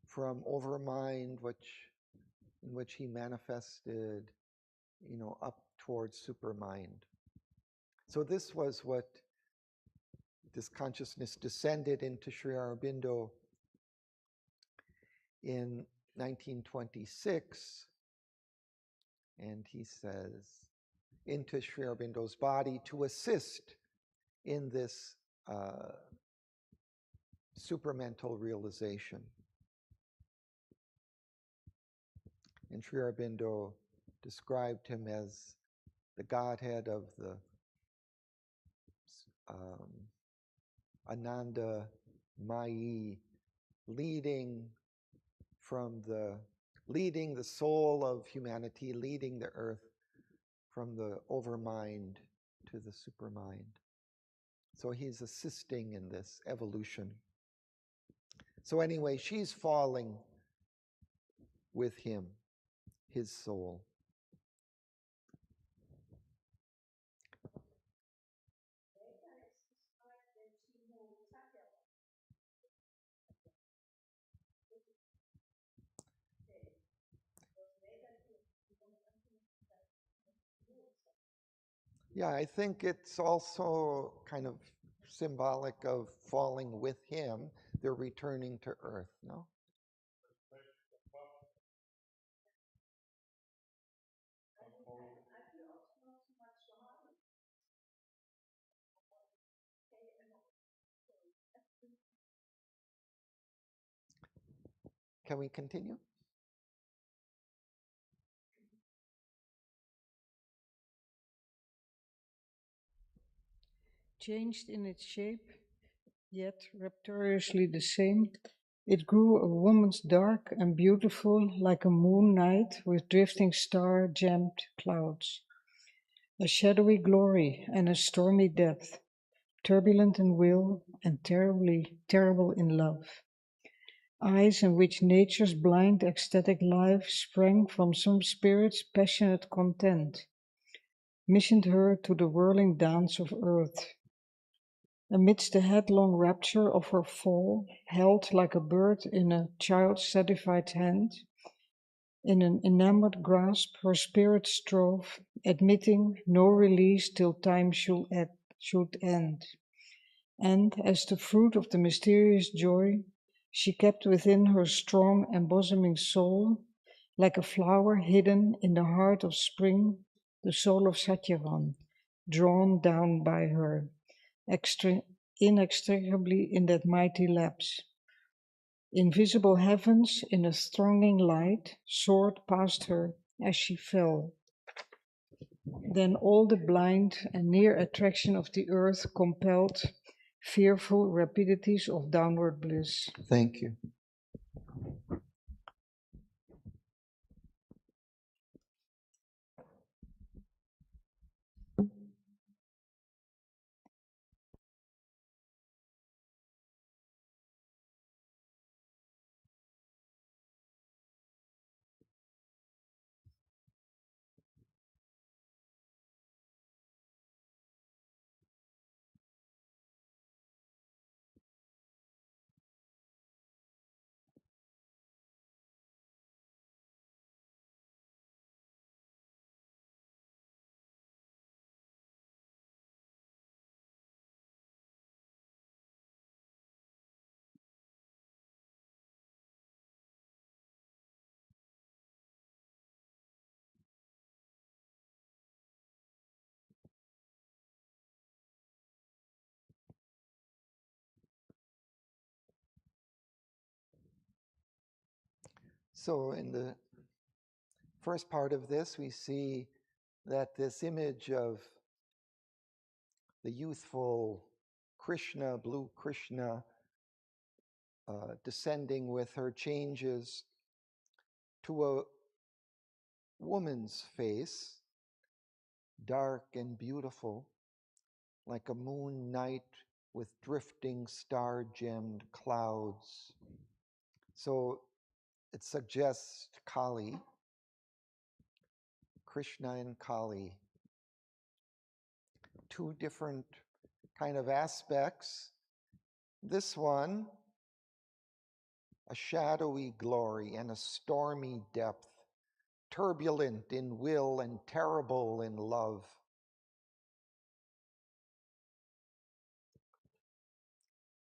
from overmind, in which he manifested, up towards supermind. So this was what this consciousness descended into Sri Aurobindo in 1926, and he says, into Sri Aurobindo's body to assist in this supramental realization. And Sri Aurobindo described him as the Godhead of the Ananda Mayi, leading the soul of humanity, leading the earth from the overmind to the supermind. So he's assisting in this evolution. So anyway, she's falling with him, his soul. Yeah, I think it's also kind of symbolic of falling with him. They're returning to earth, no? Can we continue? Changed in its shape, yet rapturously the same, it grew a woman's dark and beautiful, like a moon night with drifting star-gemmed clouds. A shadowy glory and a stormy depth, turbulent in will and terrible in love. Eyes in which nature's blind ecstatic life sprang from some spirit's passionate content, missioned her to the whirling dance of earth. Amidst the headlong rapture of her fall, held like a bird in a child's satisfied hand, in an enamored grasp her spirit strove, admitting no release till time should end. And as the fruit of the mysterious joy, she kept within her strong embosoming soul, like a flower hidden in the heart of spring, the soul of Satyavan, drawn down by her, inextricably in that mighty lapse. Invisible heavens in a thronging light soared past her as she fell. Then all the blind and near attraction of the earth compelled fearful rapidities of downward bliss. Thank you. So in the first part of this, we see that this image of the youthful Krishna, blue Krishna, descending with her changes to a woman's face, dark and beautiful, like a moon night with drifting star-gemmed clouds. So it suggests Kali, Krishna and Kali, two different kind of aspects. This one, a shadowy glory and a stormy depth, turbulent in will and terrible in love.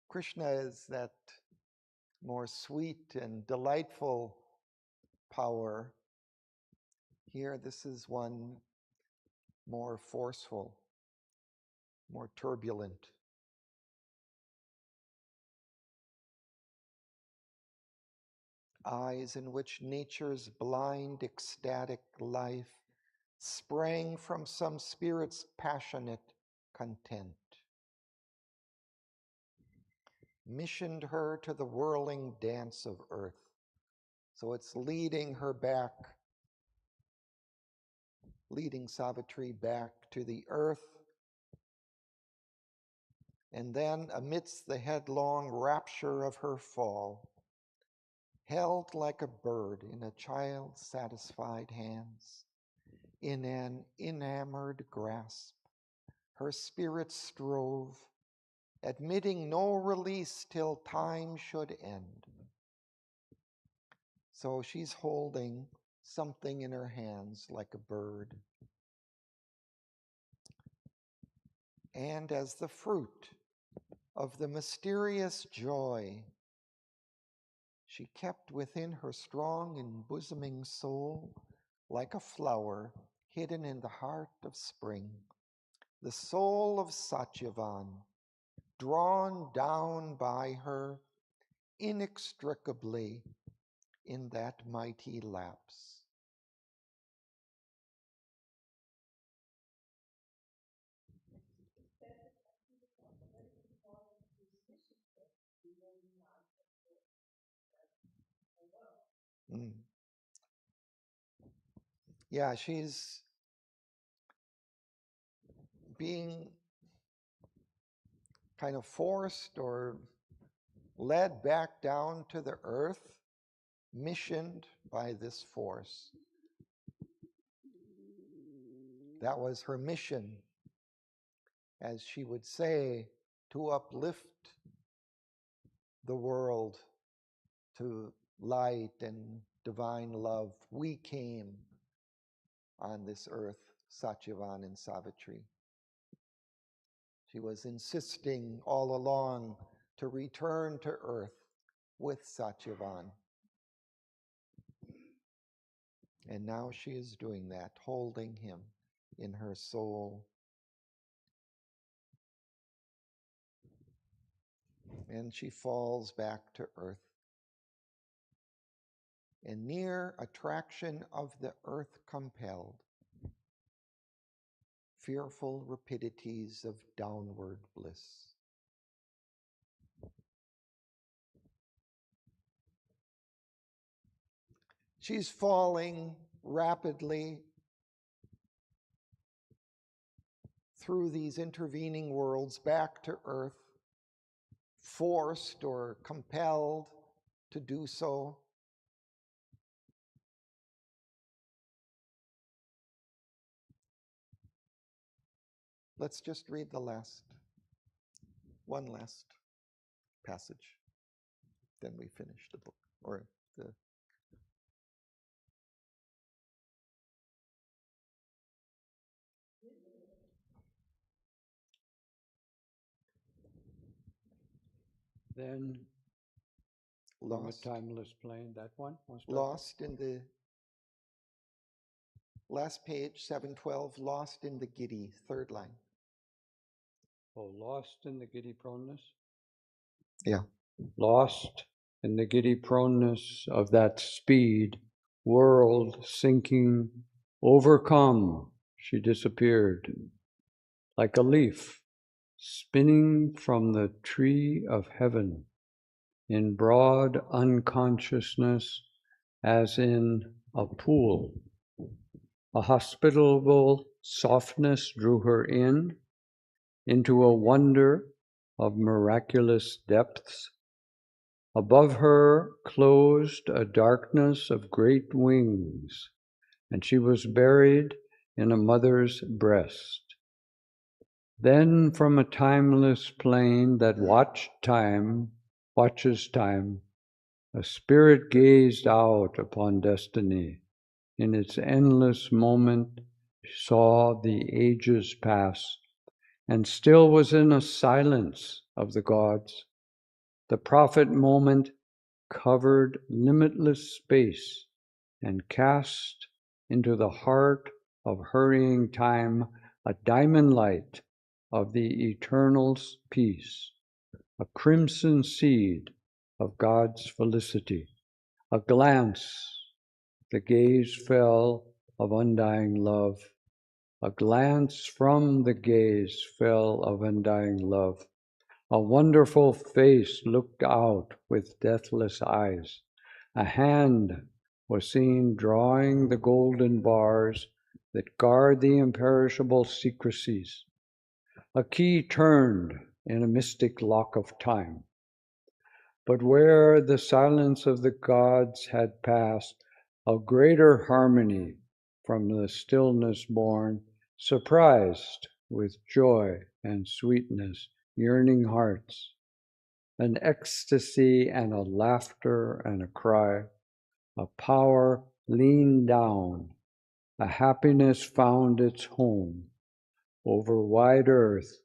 Krishna is that more sweet and delightful power. Here, this is one more forceful, more turbulent. Eyes in which nature's blind, ecstatic life sprang from some spirit's passionate content, missioned her to the whirling dance of earth. So it's leading her back, leading Savitri back to the earth. And then, amidst the headlong rapture of her fall, held like a bird in a child's satisfied hands, in an enamored grasp, her spirit strove, admitting no release till time should end. So she's holding something in her hands like a bird. And as the fruit of the mysterious joy she kept within her strong embosoming soul, like a flower hidden in the heart of spring, the soul of Satyavan, drawn down by her inextricably in that mighty lapse. Yeah, she's being kind of forced or led back down to the earth, missioned by this force. That was her mission, as she would say, to uplift the world to light and divine love. We came on this earth, Satyavan and Savitri. She was insisting all along to return to earth with Satyavan. And now she is doing that, holding him in her soul. And she falls back to earth. And near attraction of the earth compelled, fearful rapidities of downward bliss. She's falling rapidly through these intervening worlds back to earth, forced or compelled to do so. Let's just read one last passage. Then we finish the book, or the. Then Lost. A timeless plane, that one? Lost in the last page, 712, lost in the giddy, third line. Oh, lost in the giddy proneness? Yeah. Lost in the giddy proneness of that speed, world sinking, overcome, she disappeared, like a leaf spinning from the tree of heaven, in broad unconsciousness, as in a pool. A hospitable softness drew her into a wonder of miraculous depths. Above her closed a darkness of great wings, and she was buried in a mother's breast. Then from a timeless plain that watches time, a spirit gazed out upon destiny. In its endless moment saw the ages pass, and still was in a silence of the gods. The prophet moment covered limitless space and cast into the heart of hurrying time a diamond light of the eternal's peace, a crimson seed of God's felicity. A glance, the gaze fell of undying love. A glance from the gaze fell of undying love. A wonderful face looked out with deathless eyes. A hand was seen drawing the golden bars that guard the imperishable secrecies. A key turned in a mystic lock of time. But where the silence of the gods had passed, a greater harmony from the stillness born, surprised with joy and sweetness yearning hearts, an ecstasy and a laughter and a cry, a power leaned down, a happiness found its home. Over wide earth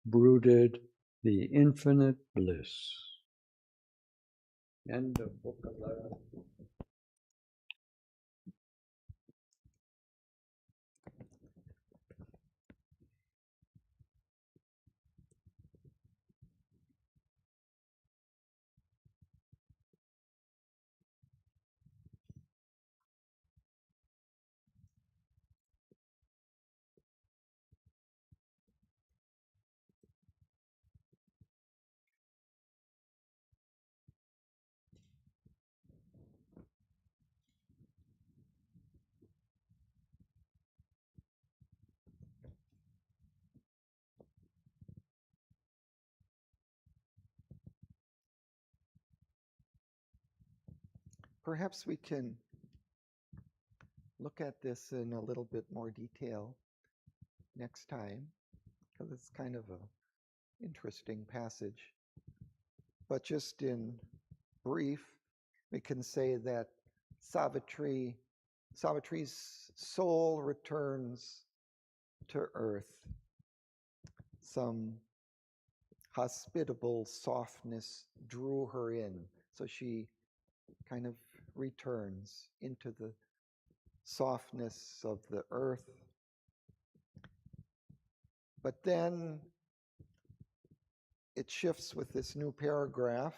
brooded the infinite bliss. End of Book 11. Perhaps we can look at this in a little bit more detail next time, because it's kind of an interesting passage. But just in brief, we can say that Savitri's soul returns to earth. Some hospitable softness drew her in, so she kind of returns into the softness of the earth. But then it shifts with this new paragraph,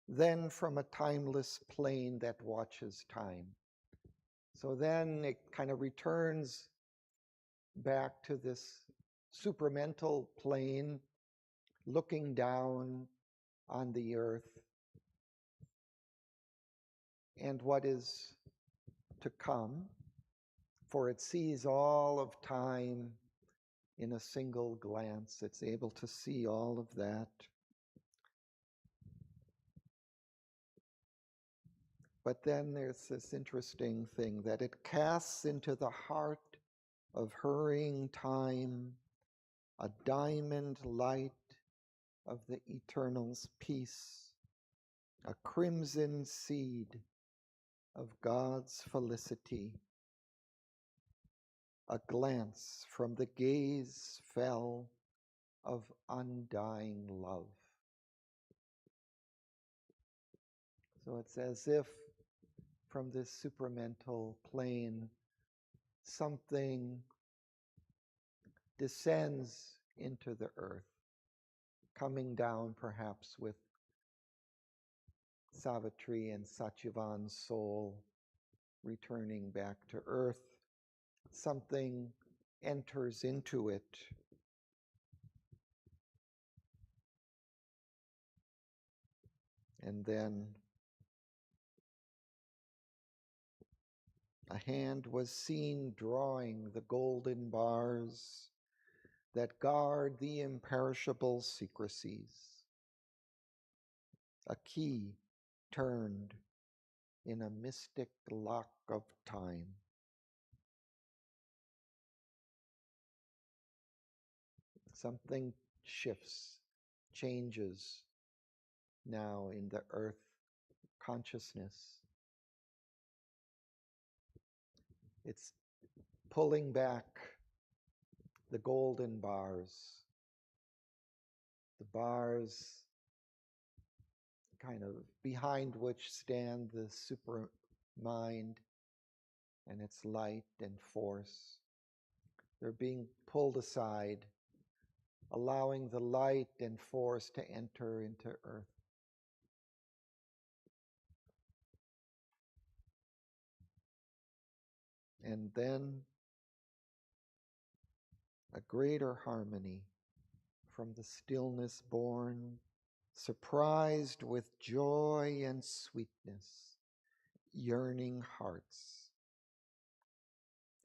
then from a timeless plane that watches time. So then it kind of returns back to this supramental plane, looking down on the earth and what is to come, for it sees all of time in a single glance. It's able to see all of that. But then there's this interesting thing that it casts into the heart of hurrying time a diamond light of the eternal's peace, a crimson seed of God's felicity. A glance from the gaze fell of undying love. So it's as if from this supramental plane, something descends into the earth, coming down perhaps with Savitri and Satchivan's soul returning back to earth. Something enters into it. And then a hand was seen drawing the golden bars that guard the imperishable secrecies. A key turned in a mystic lock of time. Something shifts, changes now in the earth consciousness. It's pulling back the golden bars, the bars kind of behind which stand the super mind and its light and force. They're being pulled aside, allowing the light and force to enter into earth. And then a greater harmony from the stillness born, surprised with joy and sweetness, yearning hearts,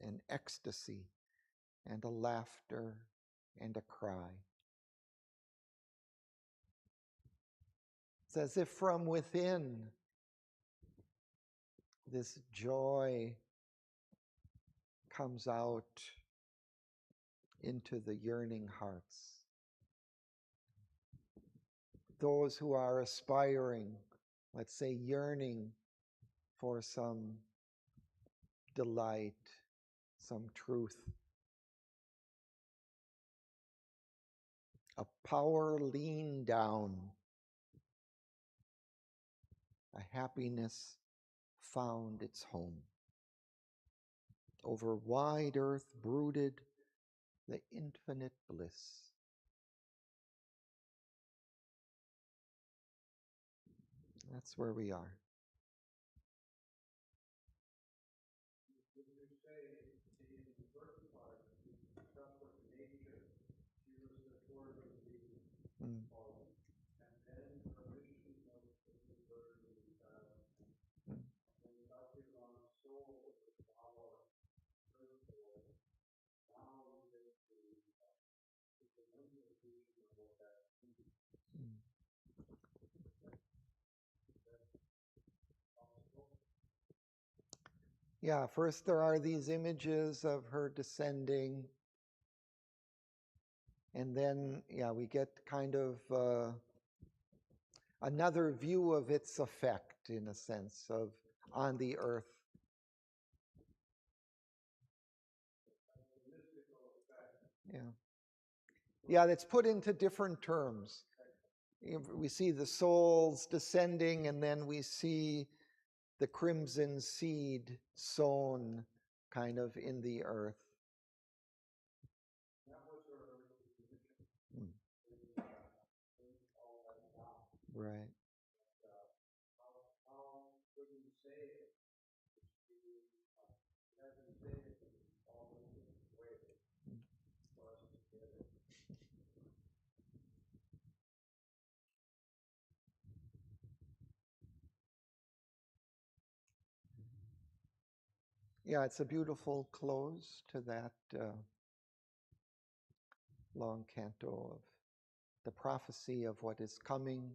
and ecstasy, and a laughter, and a cry. It's as if from within this joy comes out into the yearning hearts. Those who are aspiring, let's say yearning for some delight, some truth. A power leaned down, a happiness found its home. Over wide earth brooded the infinite bliss. That's where we are. Yeah, first there are these images of her descending, and then, we get kind of another view of its effect, in a sense, of on the earth. Yeah, that's put into different terms. We see the souls descending, and then we see the crimson seed sown kind of in the earth. Right. Yeah, it's a beautiful close to that long canto of the prophecy of what is coming.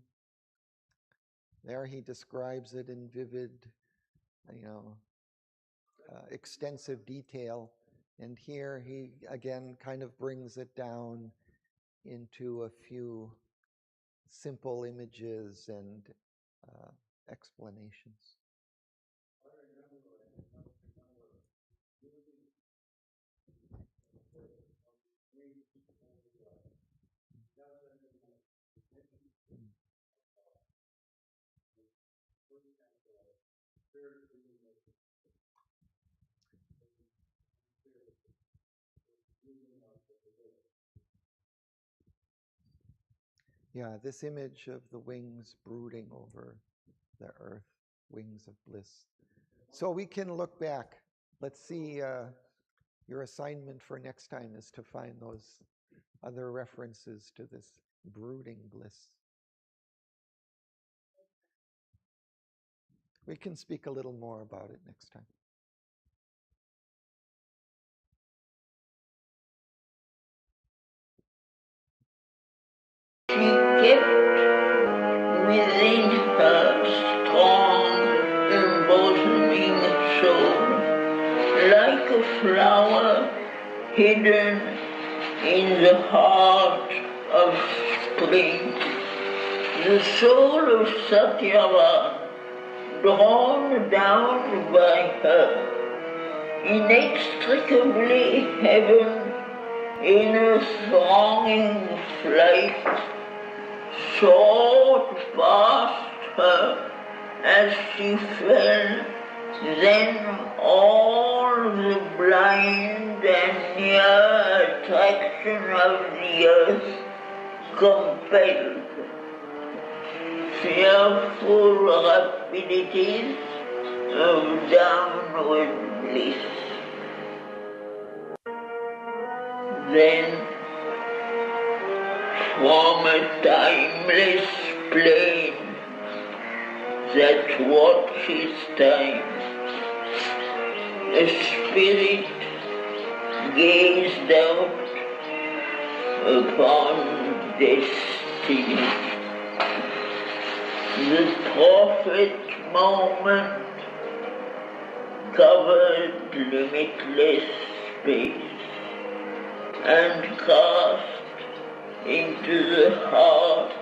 There he describes it in vivid, extensive detail. And here he again kind of brings it down into a few simple images and explanations. Yeah, this image of the wings brooding over the earth, wings of bliss. So we can look back. Let's see, your assignment for next time is to find those other references to this brooding bliss. We can speak a little more about it next time. She kept within her strong, embosoning soul, like a flower hidden in the heart of spring. The soul of Satyava, drawn down by her, inextricably heaven in a thronging flight, soared past her as she fell, then all the blind and near attraction of the earth compelled. Fearful rapidities of downward bliss. Then, from a timeless plain that watches time, a spirit gazed out upon destiny. The prophet moment covered limitless space and cast into the heart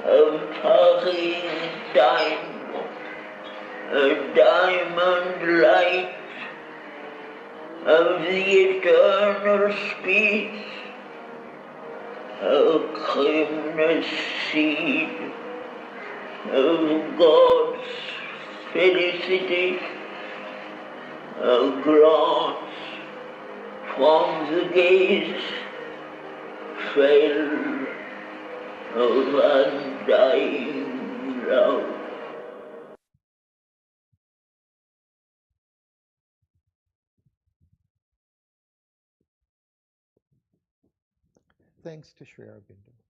of hurrying time a diamond light of the eternal speech, a crimson seed of God's felicity, a glance from the gaze fell of undying love. Thanks to Sri Aurobindo.